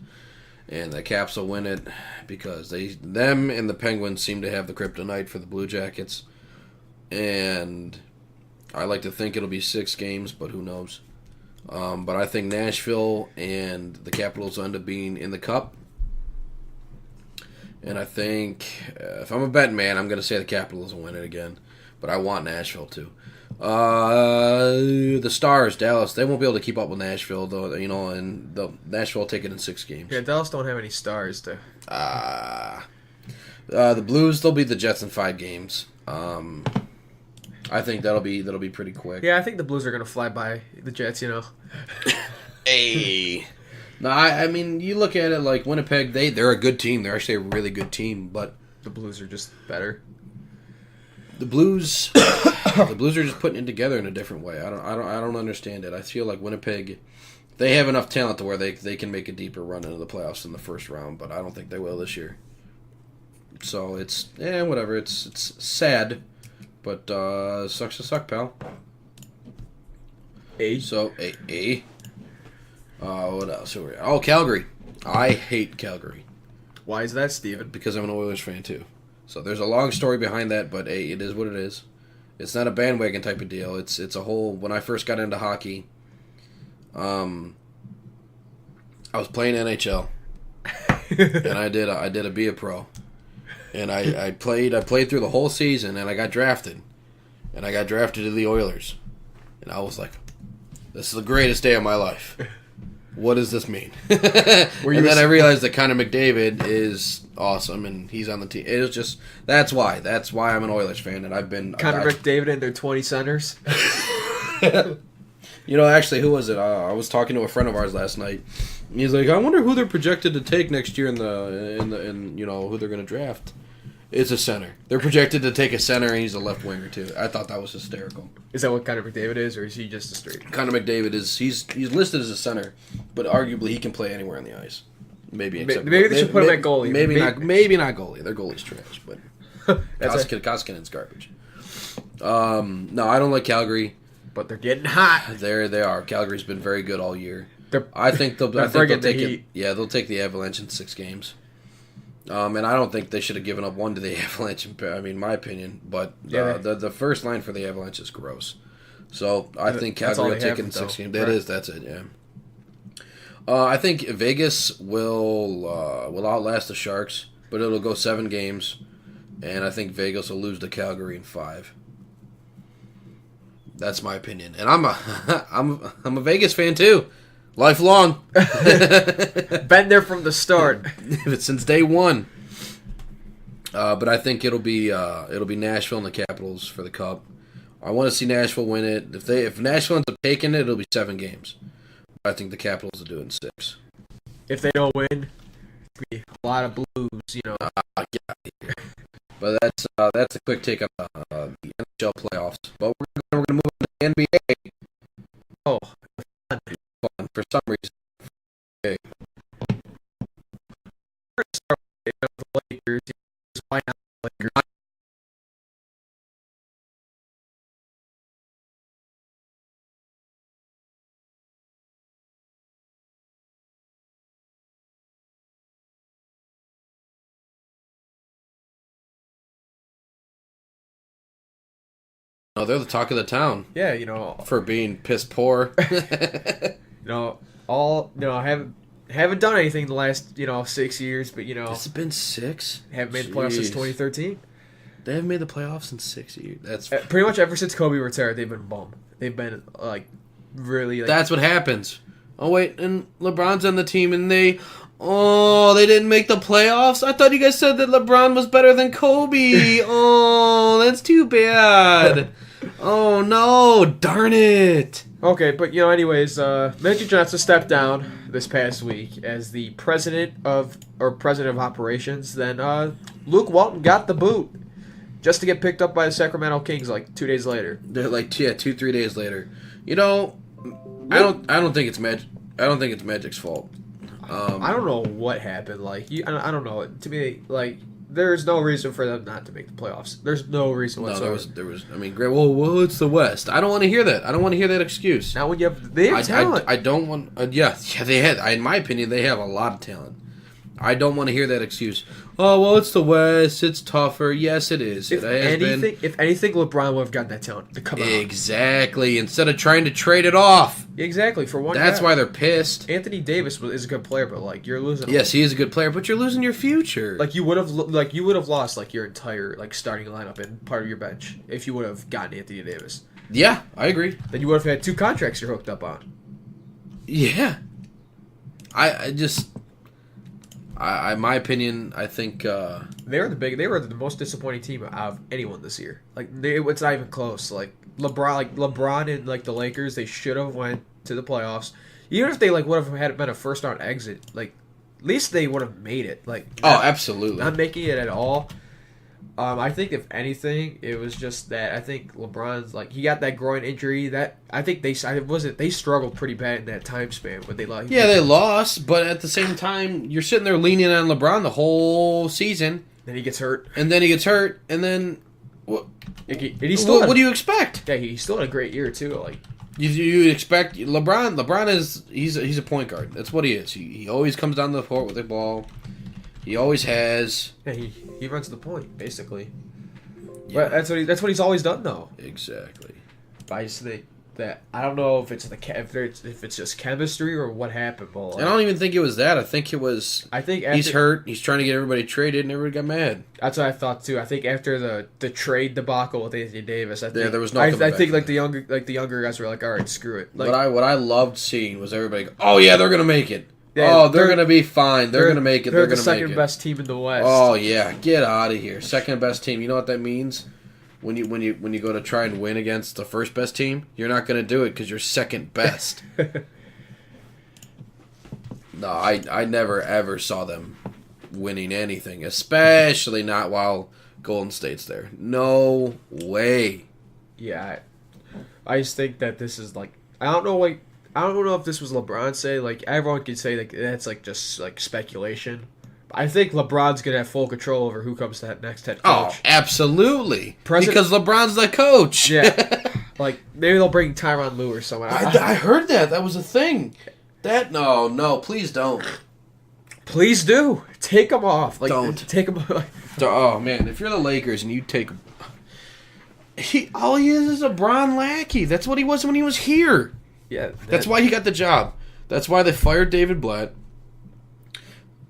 And the Caps will win it because them and the Penguins seem to have the kryptonite for the Blue Jackets. And I like to think it'll be 6 games, but who knows. But I think Nashville and the Capitals will end up being in the Cup. And I think, if I'm a betting man, I'm going to say the Capitals will win it again. But I want Nashville to. The Stars, Dallas, they won't be able to keep up with Nashville, though. And Nashville will take it in 6 games. Yeah, Dallas don't have any stars to. The Blues, they'll beat the Jets in 5 games. I think that'll be pretty quick. Yeah, I think the Blues are gonna fly by the Jets. Hey. No, I mean, you look at it like Winnipeg. They're a good team. They're actually a really good team, but the Blues are just better. The Blues are just putting it together in a different way. I don't understand it. I feel like Winnipeg, they have enough talent to where they can make a deeper run into the playoffs in the first round, but I don't think they will this year. So it's whatever. It's sad, but sucks to suck, pal. What else? Who are we at? Oh, Calgary. I hate Calgary. Why is that, Steven? Because I'm an Oilers fan too. So there's a long story behind that, but it is what it is. It's not a bandwagon type of deal. It's a whole. When I first got into hockey, I was playing NHL, and I did a be a pro, and I played through the whole season, and I got drafted to the Oilers, and I was like, this is the greatest day of my life. What does this mean? And then I realized that Connor McDavid is awesome, and he's on the team. It was just that's why I'm an Oilers fan, and I've been Connor McDavid and their 20 centers. Actually, who was it? I was talking to a friend of ours last night. He's like, I wonder who they're projected to take next year in who they're going to draft. It's a center. They're projected to take a center, and he's a left winger too. I thought that was hysterical. Is that what Connor McDavid is, or is he just a straight? Connor McDavid he's listed as a center, but arguably he can play anywhere on the ice. Maybe they should put him at goalie. Maybe not goalie. Their goalie's trash, but Koskinen's garbage. No, I don't like Calgary, but they're getting hot. They are. Calgary's been very good all year. I think they'll take it. Yeah, they'll take the Avalanche in 6 games. And I don't think they should have given up 1 to the Avalanche. In my opinion, but the first line for the Avalanche is gross. So I think Calgary will take it in 6 games. That's it. Yeah. I think Vegas will outlast the Sharks, but it'll go 7 games, and I think Vegas will lose to Calgary in 5. That's my opinion, and I'm a Vegas fan too, lifelong. Been there from the start, since day one. But I think it'll be Nashville and the Capitals for the Cup. I want to see Nashville win it. If Nashville ends up taking it, it'll be 7 games. I think the Capitals will do it in 6. If they don't win, it'll be a lot of blues, But that's a quick take on the NHL playoffs. But we're going to move on to the NBA. Oh, fun for some reason. Okay. The Lakers. Why not the Lakers? No, they're the talk of the town. Yeah, for being piss poor. I haven't done anything the last 6 years, but It's been 6. Haven't made the playoffs since 2013. They haven't made the playoffs in 6 years. That's pretty much ever since Kobe retired. They've been bum. They've been really. That's what happens. Oh wait, and LeBron's on the team, and they didn't make the playoffs? I thought you guys said that LeBron was better than Kobe. Oh, that's too bad. Oh, no. Darn it. Okay, but, anyways, Magic Johnson stepped down this past week as the president of operations. Then Luke Walton got the boot just to get picked up by the Sacramento Kings 2 days later. They're 2-3 days later. I don't think it's Magic. I don't think it's Magic's fault. I don't know what happened. I don't know. To me, there's no reason for them not to make the playoffs. There's no reason whatsoever. No, there was. Great. Well, it's the West. I don't want to hear that. I don't want to hear that excuse. Now when they have talent. I don't want. Yeah, they had. In my opinion, they have a lot of talent. I don't want to hear that excuse. Oh, well, it's the West. It's tougher. Yes, it is. If anything, LeBron would have gotten that talent to come out. Exactly. Instead of trying to trade it off. Exactly. For one, that's why they're pissed. Anthony Davis is a good player, but you're losing. Yes, he is a good player, but you're losing your future. You would have lost your entire starting lineup and part of your bench if you would have gotten Anthony Davis. Yeah, I agree. Then you would have had 2 contracts you're hooked up on. Yeah. In my opinion, I think they were the most disappointing team out of anyone this year. It's not even close. LeBron and the Lakers, they should have went to the playoffs. Even if they would have had been a first round exit, at least they would have made it. Absolutely not making it at all. I think if anything, it was just that I think LeBron's he got that groin injury that I think they struggled pretty bad in that time span, but they lost. Yeah, they lost, but at the same time, you're sitting there leaning on LeBron the whole season. Then he gets hurt, and then what? What do you expect? Yeah, he's still in a great year too. You expect LeBron? LeBron he's a point guard. That's what he is. He always comes down the court with the ball. He always has. Yeah, he runs the point, basically. But that's what he's always done, though. Exactly. But I just think that I don't know if it's if it's just chemistry or what happened. But like, I don't even think it was that. I think it was. I think he's hurt. He's trying to get everybody traded, and everybody got mad. That's what I thought too. I think after the trade debacle with Anthony Davis, there was no. I think like the younger guys were like, all right, screw it. Like, what I loved seeing was everybody go, oh yeah, they're gonna make it. Yeah, they're gonna be fine. They're gonna make it. They're gonna the second make it. best team in the West. Oh yeah, get out of here. Second best team. You know what that means? When you go to try and win against the first best team, you're not gonna do it because you're second best. No, I never ever saw them winning anything, especially not while Golden State's there. No way. Yeah, I just think that this is like I don't know if this was LeBron say, like everyone could say like that's like just like speculation. I think LeBron's gonna have full control over who comes to that next head coach. Oh, absolutely. Because LeBron's the coach. Yeah. Like maybe they'll bring Tyronn Lue or someone. I heard that. That was a thing. No, please don't. Please do. Take him off. Like, don't. Take him off. Oh, man. If you're the Lakers and you take... all he is a Bron lackey. That's what he was when he was here. Yeah. That's why he got the job. That's why they fired David Blatt.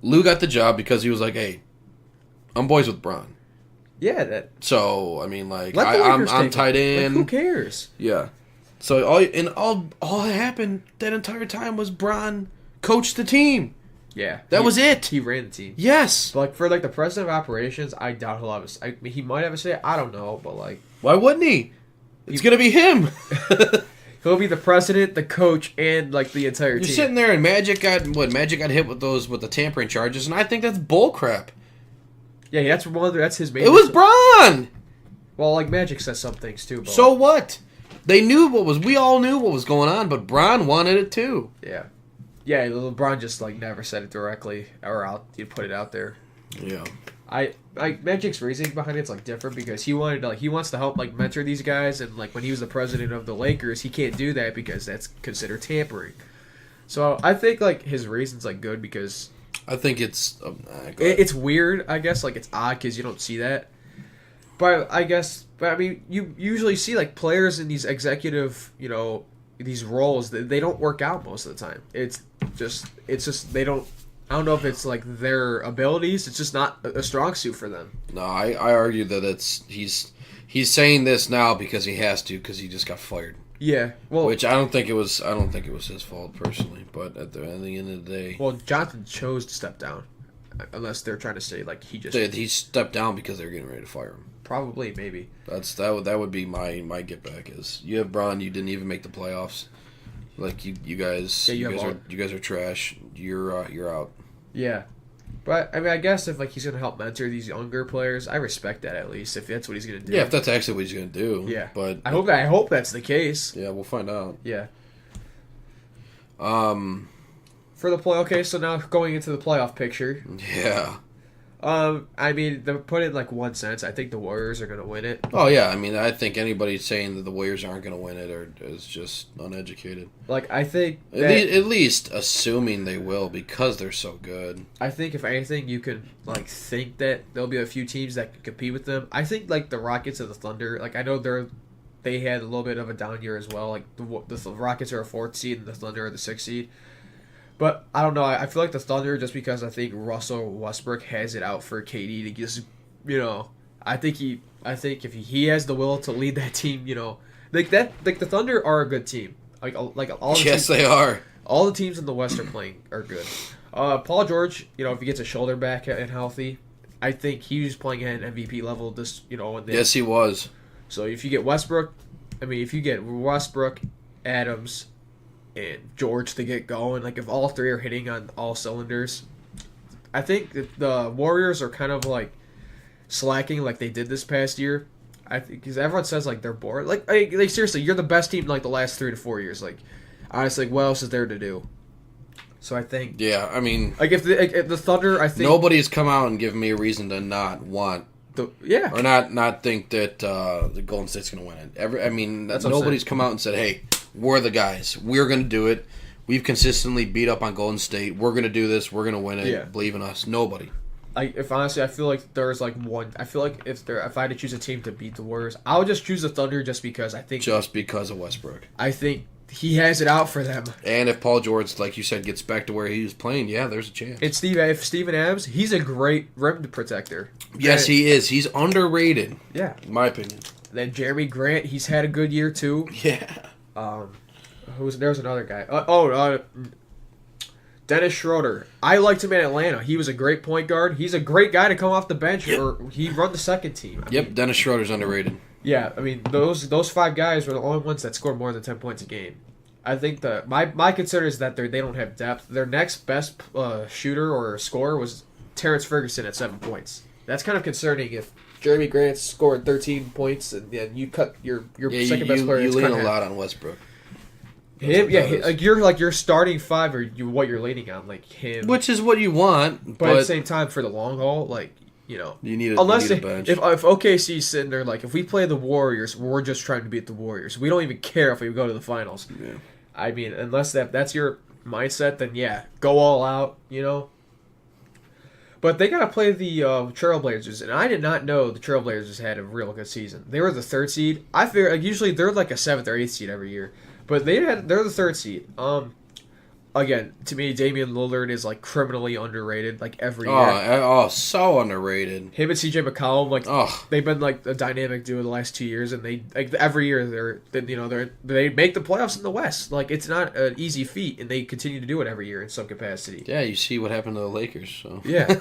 Lou got the job because he was like, hey, I'm boys with Bron. Yeah. So, I mean, like, I'm tight end. Like, who cares? Yeah. So, all that happened that entire time was Bron coached the team. Yeah. That was it. He ran the team. Yes. But, like, for, like, the president of operations, I doubt he'll have a... I mean, he might have a say. I don't know, but, like... Why wouldn't he? It's going to be him. He'll be the president, the coach, and, like, the entire team. You're sitting there and Magic got hit with the tampering charges, and I think that's bullcrap. Yeah, that's his main... It was Bron! Well, like, Magic says some things, too. But so what? We all knew what was going on, but Bron wanted it, too. Yeah. Yeah, LeBron just, like, never said it directly, or he'd put it out there. Yeah. Magic's reasoning behind it's like different because he wants to help like mentor these guys, and like when he was the president of the Lakers, he can't do that because that's considered tampering. So I think like his reason's like good because I think it's weird. I guess like it's odd because you don't see that. But I mean, you usually see like players in these executive, these roles they don't work out most of the time. It's just they don't. I don't know if it's like their abilities. It's just not a strong suit for them. No, I argue that he's saying this now because he has to because he just got fired. Yeah, well, which I don't think it was his fault personally, but at the end of the day, well, Jonathan chose to step down, unless they're trying to say like he stepped down because they were getting ready to fire him. Probably, maybe. That would be my get back is you have Bron, you didn't even make the playoffs. Like you guys are trash. You're out. Yeah, but I mean, I guess if like he's gonna help mentor these younger players, I respect that at least if that's what he's gonna do. Yeah, if that's actually what he's gonna do. Yeah, but I hope that's the case. Yeah, we'll find out. Yeah. For the play, okay. So now going into the playoff picture. Yeah. I mean, to put it in like one sense, I think the Warriors are gonna win it. Oh yeah, I mean, I think anybody saying that the Warriors aren't gonna win it is just uneducated. Like I think at least assuming they will because they're so good. I think if anything, you could like think that there'll be a few teams that can compete with them. I think like the Rockets and the Thunder. Like I know they had a little bit of a down year as well. Like the Rockets are a 4th seed and the Thunder are the 6th seed. But I don't know. I feel like the Thunder, just because I think Russell Westbrook has it out for KD to just, I think if he has the will to lead that team, like the Thunder are a good team. Like all. Yes, they are. All the teams in the West are good. Paul George, if he gets a shoulder back and healthy, I think he was playing at an MVP level. Yes, he was. So if you get Westbrook, Adams, and George to get going, like if all three are hitting on all cylinders, I think that the Warriors are kind of like slacking like they did this past year. I think because everyone says like they're bored. Like seriously, you're the best team in like the last 3 to 4 years. Like honestly, what else is there to do? So I think I mean, like if the Thunder, I think nobody's come out and given me a reason to not want. Or not think that the Golden State's going to win it. Nobody's come out and said, "Hey, we're the guys. We're going to do it. We've consistently beat up on Golden State. We're going to do this. We're going to win it. Yeah. Believe in us." Nobody. if honestly, I feel like there's like one. I feel like if I had to choose a team to beat the Warriors, I would just choose the Thunder just because I think. Just because of Westbrook. I think he has it out for them. And if Paul George, like you said, gets back to where he was playing, yeah, there's a chance. And if Steven Adams, he's a great rim protector. Yes, he is. He's underrated. Yeah, in my opinion. Then Jeremy Grant, he's had a good year too. Yeah. There's another guy. Dennis Schroeder. I liked him in Atlanta. He was a great point guard. He's a great guy to come off the bench, or he run the second team. I mean, Dennis Schroeder's underrated. Yeah, I mean those 5 guys were the only ones that scored more than 10 points a game. I think that my concern is that they don't have depth. Their next best shooter or scorer was Terrence Ferguson at 7 points. That's kind of concerning if Jeremy Grant scored 13 points and then you cut your second best player. You lean a lot on Westbrook. You're your starting 5 or what you're leaning on, like him, which is what you want. But at the same time, for the long haul, like you need a bench. If OKC's sitting there, like if we play the Warriors, we're just trying to beat the Warriors. We don't even care if we go to the finals. Yeah. I mean, unless that's your mindset, then yeah, go all out. But they gotta play the Trailblazers, and I did not know the Trailblazers had a real good season. They were the 3rd seed. I figure usually they're like a 7th or 8th seed every year. But they're the 3rd seed. Again, to me, Damian Lillard is like criminally underrated. Like every year. So underrated. Him and CJ McCollum, they've been like a dynamic duo the last 2 years, and they every year they make the playoffs in the West. Like it's not an easy feat, and they continue to do it every year in some capacity. Yeah, you see what happened to the Lakers. So yeah.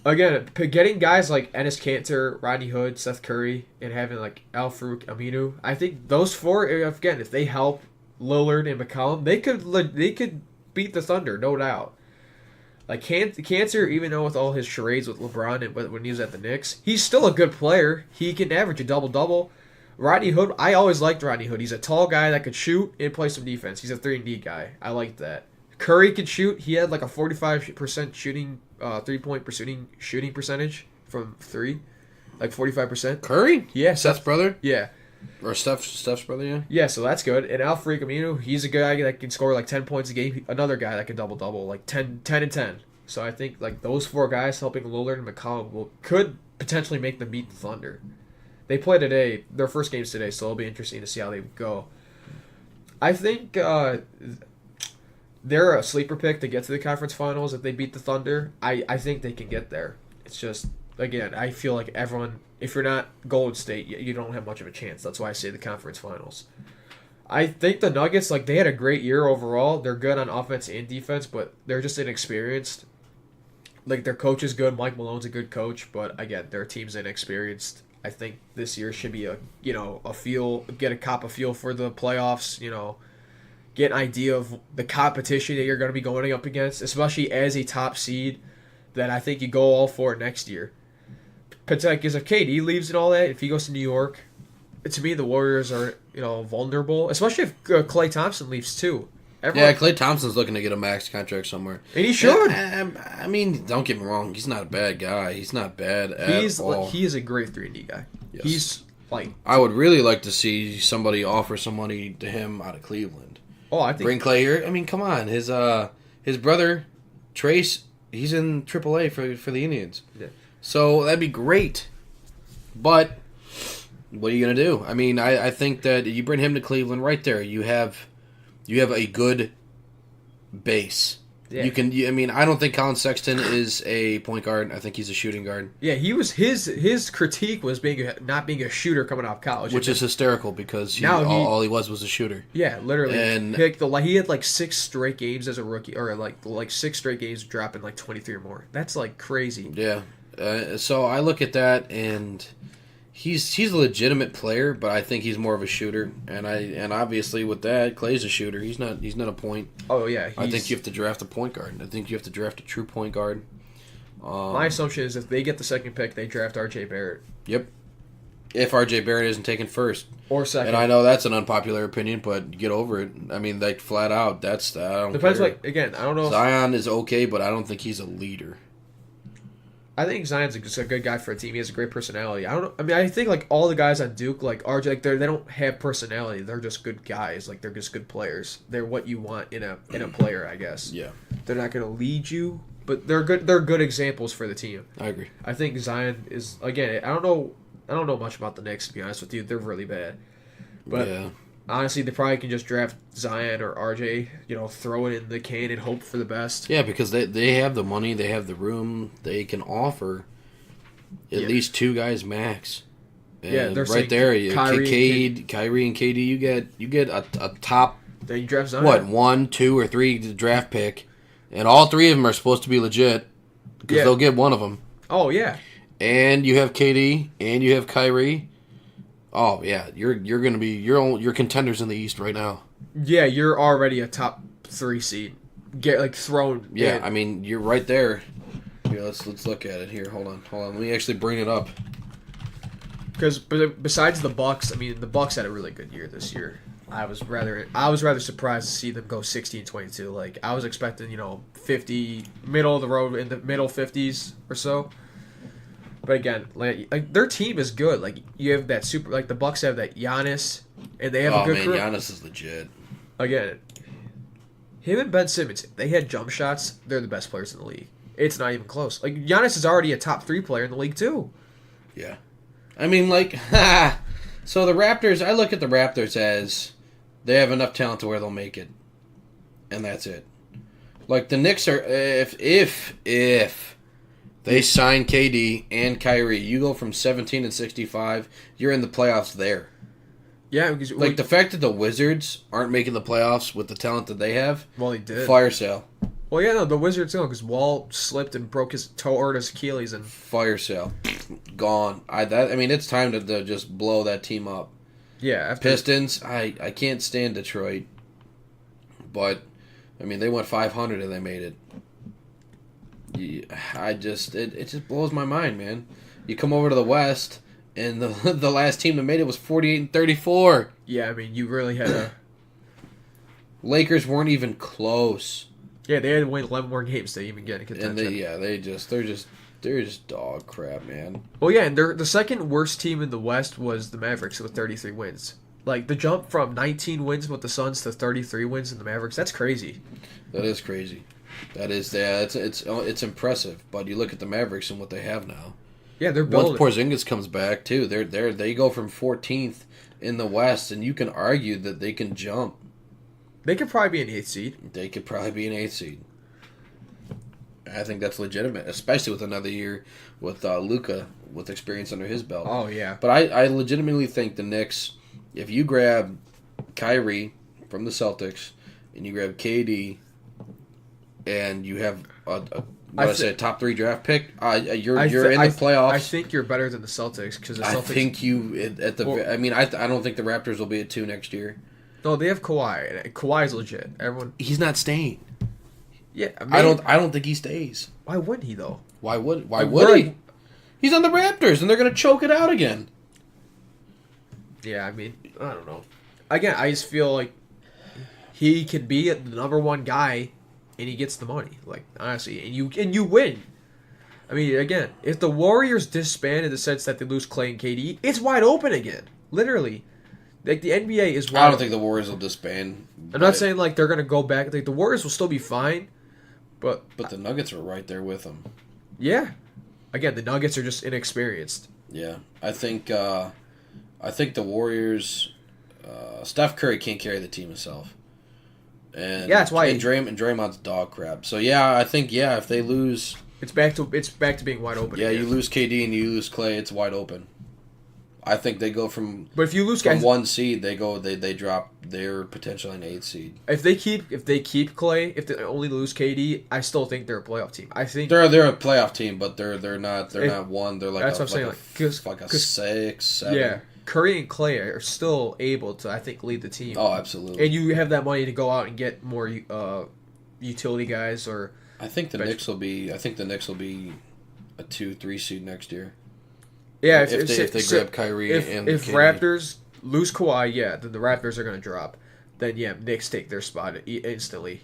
Again, getting guys like Enes Kanter, Rodney Hood, Seth Curry, and having like Al-Farouq Aminu, I think those 4, again, if they help Lillard and McCollum, they could beat the Thunder, no doubt. Like Kanter, even though with all his charades with LeBron and when he was at the Knicks, he's still a good player. He can average a double-double. Rodney Hood, I always liked Rodney Hood. He's a tall guy that could shoot and play some defense. He's a 3-and-D guy. I like that. Curry could shoot. He had like a 45% shooting 3-point shooting percentage from 3, like 45%. Curry? Yeah, Seth's brother? Yeah. Or Steph's brother, yeah? Yeah, so that's good. And Al-Farouq Aminu, he's a guy that can score like 10 points a game. Another guy that can double-double, like 10 and 10. So I think like those 4 guys helping Lillard and McCollum could potentially make them beat the Thunder. They play today, their first game's today, so it'll be interesting to see how they go. I think they're a sleeper pick to get to the conference finals if they beat the Thunder. I think they can get there. It's just, again, I feel like everyone, if you're not Golden State, you don't have much of a chance. That's why I say the conference finals. I think the Nuggets, like, they had a great year overall. They're good on offense and defense, but they're just inexperienced. Like, their coach is good. Mike Malone's a good coach, but, again, their team's inexperienced. I think this year should be a cop a feel for the playoffs, get an idea of the competition that you're going to be going up against, especially as a top seed, that I think you go all for it next year. Because if KD leaves and all that, if he goes to New York, to me the Warriors are vulnerable, especially if Klay Thompson leaves too. Klay Thompson's looking to get a max contract somewhere. And he should. I mean, don't get me wrong, he's not a bad guy. He's not bad at all. He is a great 3-and-D guy. Yes. He's like... I would really like to see somebody offer some money to him out of Cleveland. Oh, I think... Bring Klay here. I mean, come on. His brother, Trace, he's in AAA for the Indians. Yeah. So that'd be great. But what are you going to do? I mean, I think that you bring him to Cleveland right there. You have a good base. Yeah. I don't think Colin Sexton is a point guard. I think he's a shooting guard. Yeah, he was his critique was not being a shooter coming off college, which is hysterical because all he was a shooter. Yeah, literally. And he had like 6 straight games as a rookie, or like 6 straight games dropping like 23 or more. That's like crazy. Yeah. So I look at that and he's a legitimate player, but I think he's more of a shooter. And obviously with that, Klay's a shooter. He's not a point. Oh yeah. I think you have to draft a point guard. I think you have to draft a true point guard. My assumption is if they get the second pick, they draft R.J. Barrett. Yep. If R.J. Barrett isn't taken first or second, and I know that's an unpopular opinion, but get over it. I mean, like flat out, I don't depends. care. Like again, I don't know. Zion is okay, but I don't think he's a leader. I think Zion's a good guy for a team. He has a great personality. I don't know. I mean, I think like all the guys on Duke, like RJ, like they don't have personality. They're just good guys. Like they're just good players. They're what you want in a player, I guess. Yeah. They're not going to lead you but they're good. They're good examples for the team. I agree. I think Zion is again. I don't know much about the Knicks, to be honest with you. They're really bad, but Yeah. honestly, they probably can just draft Zion or RJ. Throw it in the can and hope for the best. Yeah, because they have the money, they have the room, they can offer at least 2 guys max. And Yeah, they're right there. Kyrie and KD, you get a top Then you draft Zion. 1, 2, or 3 draft pick, and all 3 of them are supposed to be legit because they'll get one of them. Oh yeah. And you have KD and you have Kyrie. Oh yeah, you're gonna be you're contenders in the East right now. Yeah, you're already a top 3 seed. Get thrown. Yeah, in. I mean you're right there. Here, let's look at it here. Hold on. Let me actually bring it up. Because besides the Bucks, I mean the Bucks had a really good year this year. I was rather surprised to see them go 16-22. Like I was expecting 50 middle of the road in the middle 50s or so. But again, like their team is good. Like you have that super. Like the Bucks have that Giannis, and they have a good crew. Giannis is legit. Again, him and Ben Simmons, if they had jump shots, they're the best players in the league. It's not even close. Like Giannis is already a top 3 player in the league too. Yeah, I mean so the Raptors. I look at the Raptors as they have enough talent to where they'll make it, and that's it. Like the Knicks are if they sign KD and Kyrie, you go from 17-65. You're in the playoffs there. Yeah, because the fact that the Wizards aren't making the playoffs with the talent that they have. Well, he did. Fire sale. Well, yeah, no, the Wizards don't because Wall slipped and broke his toe or his Achilles and fire sale, gone. I mean, it's time to just blow that team up. Yeah, Pistons. I can't stand Detroit, but I mean they went 500 and they made it. It just blows my mind, man. You come over to the West, and the last team that made it was 48-34. Yeah, I mean, you really had a... Lakers weren't even close. Yeah, they had to win 11 more games to even get in contention. And they're just dog crap, man. Well, yeah, and the second worst team in the West was the Mavericks with 33 wins. Like, the jump from 19 wins with the Suns to 33 wins in the Mavericks, that's crazy. That is crazy. That is, it's impressive. But you look at the Mavericks and what they have now. Yeah, they're building. Once Porzingis comes back too, they go from 14th in the West, and you can argue that they can jump. They could probably be an 8th seed. They could probably be an 8th seed. I think that's legitimate, especially with another year with Luka with experience under his belt. Oh yeah. But I legitimately think the Knicks, if you grab Kyrie from the Celtics and you grab KD. And you have a top 3 draft pick. You're in the playoffs. I think you're better than the Celtics because the Celtics. I think you at the. I mean, I don't think the Raptors will be at 2 next year. No, they have Kawhi. And Kawhi's legit. Everyone. He's not staying. Yeah, I don't think he stays. Why wouldn't he though? Why would he? He's on the Raptors, and they're gonna choke it out again. Yeah, I mean, I don't know. Again, I just feel like he could be the number 1 guy. And he gets the money, like honestly, and you win. I mean, again, if the Warriors disband in the sense that they lose Clay and KD, it's wide open again. Literally, like the NBA is wide. I don't think the Warriors will disband. I'm not saying like they're gonna go back. Like the Warriors will still be fine, but the Nuggets are right there with them. Yeah, again, the Nuggets are just inexperienced. Yeah, I think the Warriors. Steph Curry can't carry the team himself. And yeah, that's why. And Draymond's dog crap. So yeah, I think if they lose, it's back to being wide open. Yeah, again. you lose KD and you lose Clay, it's wide open. I think they go from. But if you lose from 1 seed, they drop. They're potentially an 8th seed. If they keep Clay, if they only lose KD, I still think they're a playoff team. I think they're a playoff team, but they're not one. They're like that's what I'm saying. Like a 6, 7. Yeah. Curry and Clay are still able to, I think, lead the team. Oh, absolutely. And you have that money to go out and get more utility guys or. I think the Knicks will be. I think the Knicks will be a 2-3 seed next year. Yeah, if they grab Kyrie and if KD. Raptors lose Kawhi, then the Raptors are going to drop. Then Knicks take their spot instantly.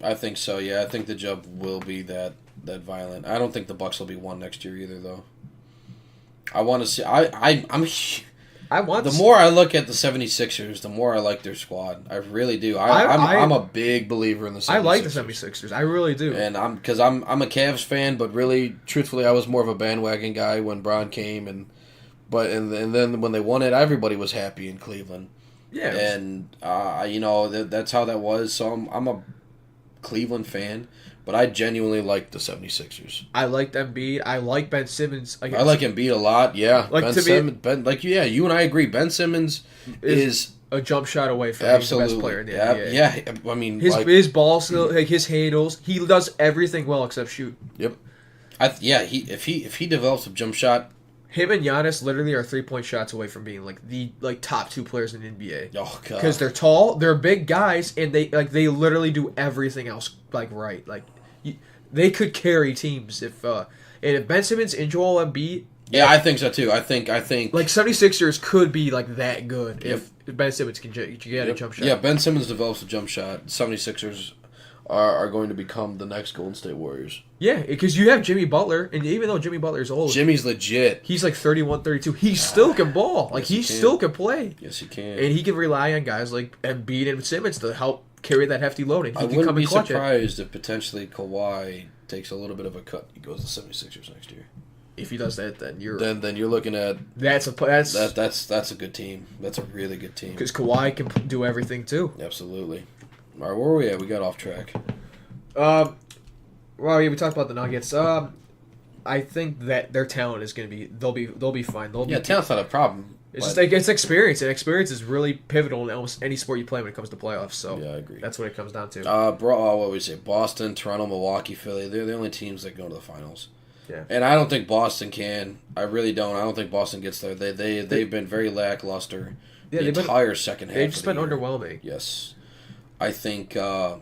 I think so. Yeah, I think the jump will be that violent. I don't think the Bucks will be 1 next year either, though. I want to see. The more I look at the 76ers, the more I like their squad. I really do. I'm a big believer in the 76ers. I like the 76ers. I really do. And because I'm a Cavs fan, but really, truthfully, I was more of a bandwagon guy when Bron came, and then when they won it, everybody was happy in Cleveland. Yeah. And that's how that was. So I'm a Cleveland fan. But I genuinely like the 76ers. I like Embiid. I like Ben Simmons. I like Embiid a lot, yeah. Like you and I agree. Ben Simmons is a jump shot away from being the best player in the NBA. Yeah, I mean... His ball skill, his handles, he does everything well except shoot. Yep. If he develops a jump shot... Him and Giannis literally are 3-point shots away from being the top 2 players in the NBA. Oh god! Because they're tall, they're big guys, and they literally do everything else right. They could carry teams if Ben Simmons and Joel Embiid. Yeah, I think so too. I think 76ers could be that good if Ben Simmons can get a jump shot. Yeah, Ben Simmons develops a jump shot. 76ers are going to become the next Golden State Warriors. Yeah, because you have Jimmy Butler, and even though Jimmy Butler's old, Jimmy's legit. He's 31, 32. He still can ball. He still can play. Yes, he can. And he can rely on guys like Embiid and Simmons to help carry that hefty load. And I wouldn't be surprised if potentially Kawhi takes a little bit of a cut. He goes to 76ers next year. If he does that, then you're looking at that's a good team. That's a really good team. Because Kawhi can do everything too. Absolutely. All right, where were we at? We got off track. Well, yeah, we talked about the Nuggets. I think that their talent is going to be they'll be fine. Talent's not a problem. It's just it's experience, and experience is really pivotal in almost any sport you play when it comes to playoffs. So yeah, I agree. That's what it comes down to. What we say? Boston, Toronto, Milwaukee, Philly. They're the only teams that go to the finals. Yeah. And I don't think Boston can. I really don't. I don't think Boston gets there. They've been very lackluster. Yeah, the entire second half. They've just been underwhelming. Yes, I think like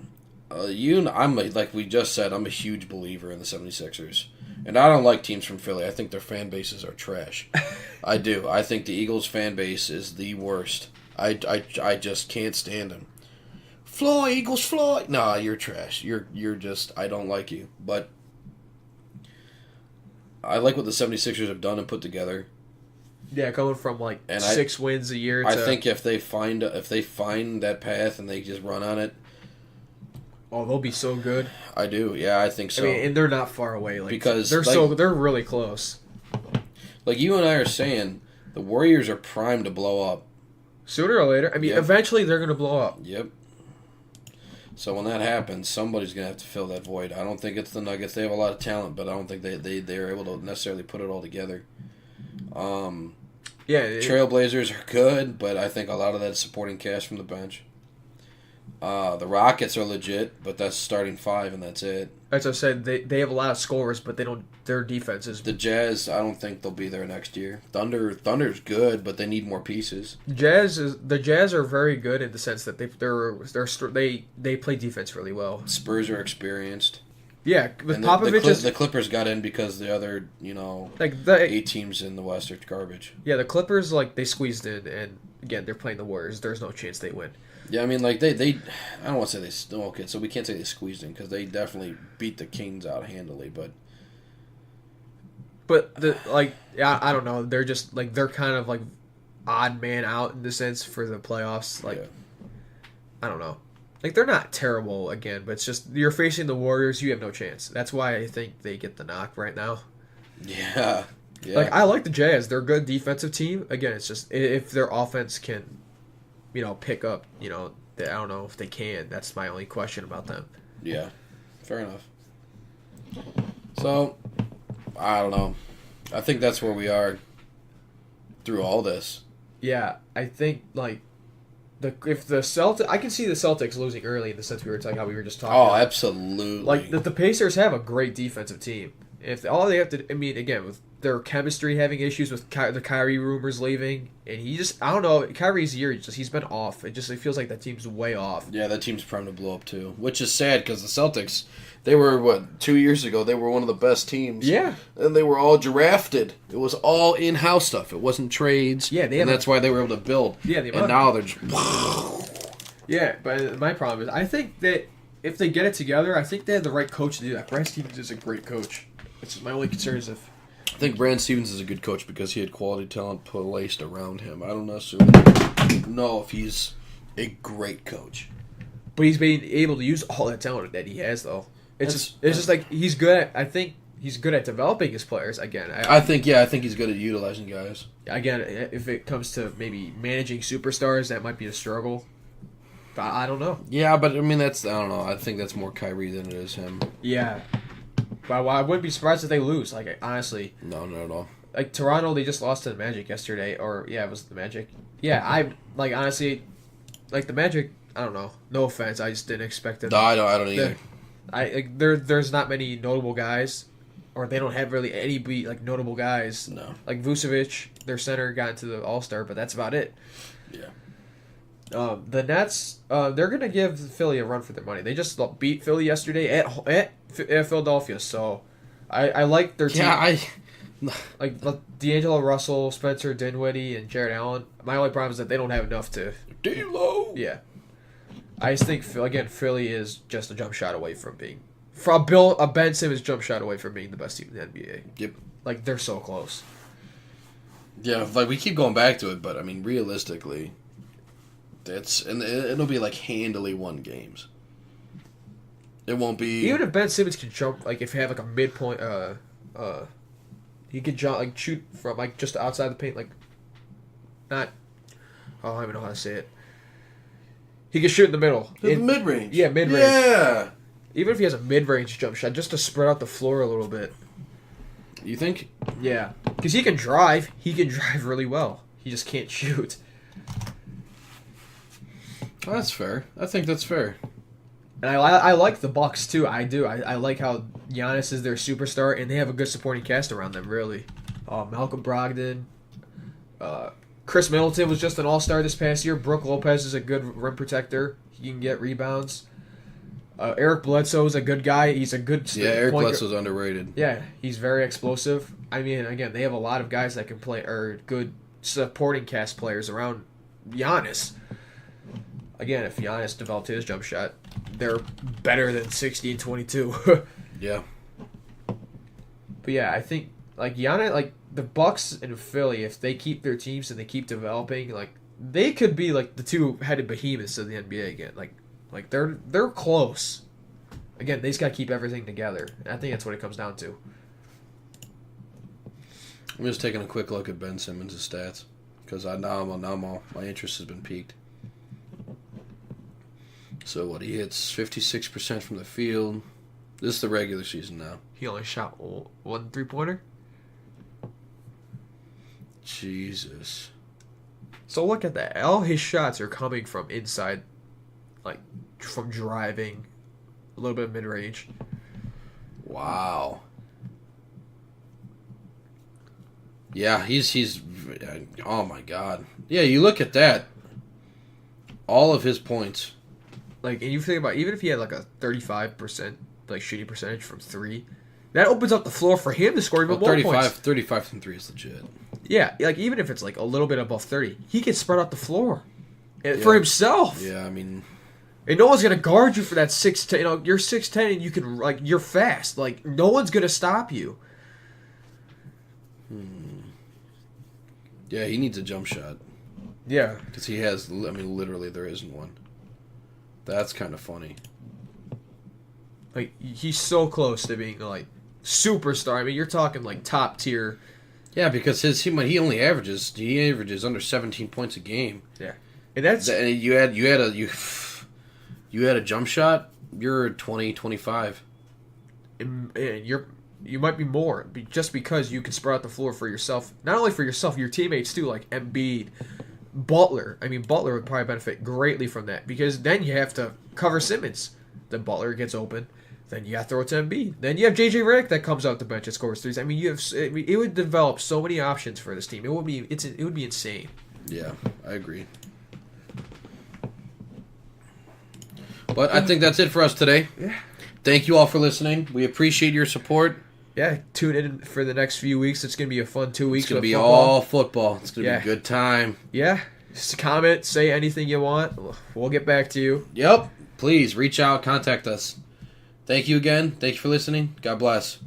we just said, I'm a huge believer in the 76ers. And I don't like teams from Philly. I think their fan bases are trash. I do. I think the Eagles fan base is the worst. I just can't stand them. Fly, Eagles, fly. Nah, you're trash. You're just, I don't like you. But I like what the 76ers have done and put together. Yeah, going from 6 wins a year to... I think if they find that path and they just run on it, oh, they'll be so good. I do. Yeah, I think so. I mean, and they're not far away. Because they're really close. Like you and I are saying, the Warriors are primed to blow up. Sooner or later. I mean, eventually they're going to blow up. Yep. So when that happens, somebody's going to have to fill that void. I don't think it's the Nuggets. They have a lot of talent, but I don't think they're able to necessarily put it all together. Trailblazers are good, but I think a lot of that is supporting cast from the bench. The Rockets are legit, but that's starting 5 and that's it. As I said, they have a lot of scorers, but they don't. Their defense is. The Jazz, I don't think they'll be there next year. Thunder's good, but they need more pieces. The Jazz are very good in the sense that they play defense really well. Spurs are experienced. Yeah, with Popovich, the Clippers got in because the other, 8 teams in the West are garbage. Yeah, the Clippers they squeezed in, and again they're playing the Warriors. There's no chance they win. Yeah, I mean, they I don't want to say they still okay, so we can't say they squeezed in because they definitely beat the Kings out handily, but I don't know, they're just they're kind of odd man out in the sense for the playoffs. I don't know. They're not terrible again, but it's just you're facing the Warriors, you have no chance. That's why I think they get the knock right now. Yeah. I like the Jazz. They're a good defensive team. Again, it's just if their offense can, pick up, I don't know if they can. That's my only question about them. Yeah. Fair enough. So, I don't know. I think that's where we are through all this. Yeah, I think if the Celtics, I can see the Celtics losing early in the sense we were talking how we were just talking. Oh, about. Absolutely. The Pacers have a great defensive team. If all they have to, again, with their chemistry having issues with the Kyrie rumors leaving, and I don't know, Kyrie's year, he's been off. It feels like that team's way off. Yeah, that team's primed to blow up too, which is sad because the Celtics, they were 2 years ago, they were one of the best teams. Yeah, and they were all drafted. It was all in-house stuff. It wasn't trades. Yeah, that's why they were able to build. Yeah, and now they're just. Yeah, but my problem is I think that if they get it together, I think they have the right coach to do that. Brad Stevens is a great coach. It's just my only concern is if I think Brand Stevens is a good coach because he had quality talent placed around him. I don't necessarily know if he's a great coach. But he's been able to use all that talent that he has, though. It's just like he's good at, I think he's good at developing his players. Again, I think he's good at utilizing guys. Again, if it comes to maybe managing superstars, that might be a struggle. But I don't know. Yeah, but I mean, I don't know. I think that's more Kyrie than it is him. Yeah. But I wouldn't be surprised if they lose. Like, honestly. No, not at all. Like, Toronto, they just lost to the Magic yesterday. Or, yeah, it was the Magic. Yeah, honestly, like, the Magic, I don't know. No offense, I just didn't expect them. No, I don't either. There's not many notable guys. Or they don't have really any notable guys. No. Like, Vucevic, their center, got into the All-Star, but that's about it. Yeah. The Nets, they're going to give Philly a run for their money. They just beat Philly yesterday at Philadelphia, so I like their team. Yeah, like D'Angelo Russell, Spencer Dinwiddie, and Jared Allen. My only problem is that they don't have enough to... D-Lo! Yeah. I just think, again, Philly is just a jump shot away from being... a Ben Simmons jump shot away from being the best team in the NBA. Yep. Like, they're so close. Yeah, like, we keep going back to it, but, I mean, realistically... it'll be like handily won games. It won't be even if Ben Simmons can jump, like if he have like a midpoint, he could jump like shoot from like just outside the paint, like not. Oh, I don't even know how to say it. He can shoot in the middle, mid range. Yeah, mid range. Yeah. Even if he has a mid range jump shot, just to spread out the floor a little bit. You think? Yeah, because he can drive. He can drive really well. He just can't shoot. Oh, that's fair. I think that's fair. And I like the Bucks too. I do. I like how Giannis is their superstar, and they have a good supporting cast around them. Really, Malcolm Brogdon, Chris Middleton was just an all-star this past year. Brook Lopez is a good rim protector. He can get rebounds. Eric Bledsoe is a good guy. He's a good. Eric Bledsoe's underrated. Yeah, he's very explosive. I mean, again, they have a lot of guys that can play, or good supporting cast players around Giannis. Again, if Giannis developed his jump shot, they're better than 60 and 22. Yeah. But yeah, I think like Giannis, like the Bucks and Philly, if they keep their teams and they keep developing, like they could be like the two-headed behemoths of the NBA again. Like they're close. Again, they just gotta keep everything together. And I think that's what it comes down to. I'm just taking a quick look at Ben Simmons' stats because my interest has been piqued. So what, he hits 56% from the field. This is the regular season now. He only shot one three-pointer? Jesus. So look at that. All his shots are coming from inside, like from driving, a little bit of mid-range. Wow. Yeah, he's oh my God. Yeah, you look at that. All of his points. Like, and you think about, even if he had like a 35% like shooting percentage from three, that opens up the floor for him to score even more points. 35 from 3 is legit. Yeah, like even if it's like a little bit above 30, he can spread out the floor for himself. Yeah, I mean, and no one's gonna guard you for that 6'10". You know, you're 6'10" and you can you're fast. Like no one's gonna stop you. Yeah, he needs a jump shot. Yeah, because he has. I mean, literally, there isn't one. That's kind of funny. Like, he's so close to being, like, superstar. I mean, you're talking, like, top tier. Yeah, because he only averages under 17 points a game. Yeah. And that's... And you had a jump shot, you're 20, 25. And you might be more, just because you can spread out the floor for yourself. Not only for yourself, your teammates, too, like Embiid, Butler. I mean, Butler would probably benefit greatly from that, because then you have to cover Simmons. Then Butler gets open. Then you got to throw it to Embiid. Then you have J.J. Redick that comes out the bench and scores threes. I mean, it would develop so many options for this team. It would be insane. Yeah, I agree. But I think that's it for us today. Yeah. Thank you all for listening. We appreciate your support. Yeah, tune in for the next few weeks. It's going to be a fun 2 weeks. It's going to be football. all football. It's going to be a good time. Yeah. Just comment, say anything you want. We'll get back to you. Yep. Please reach out, contact us. Thank you again. Thank you for listening. God bless.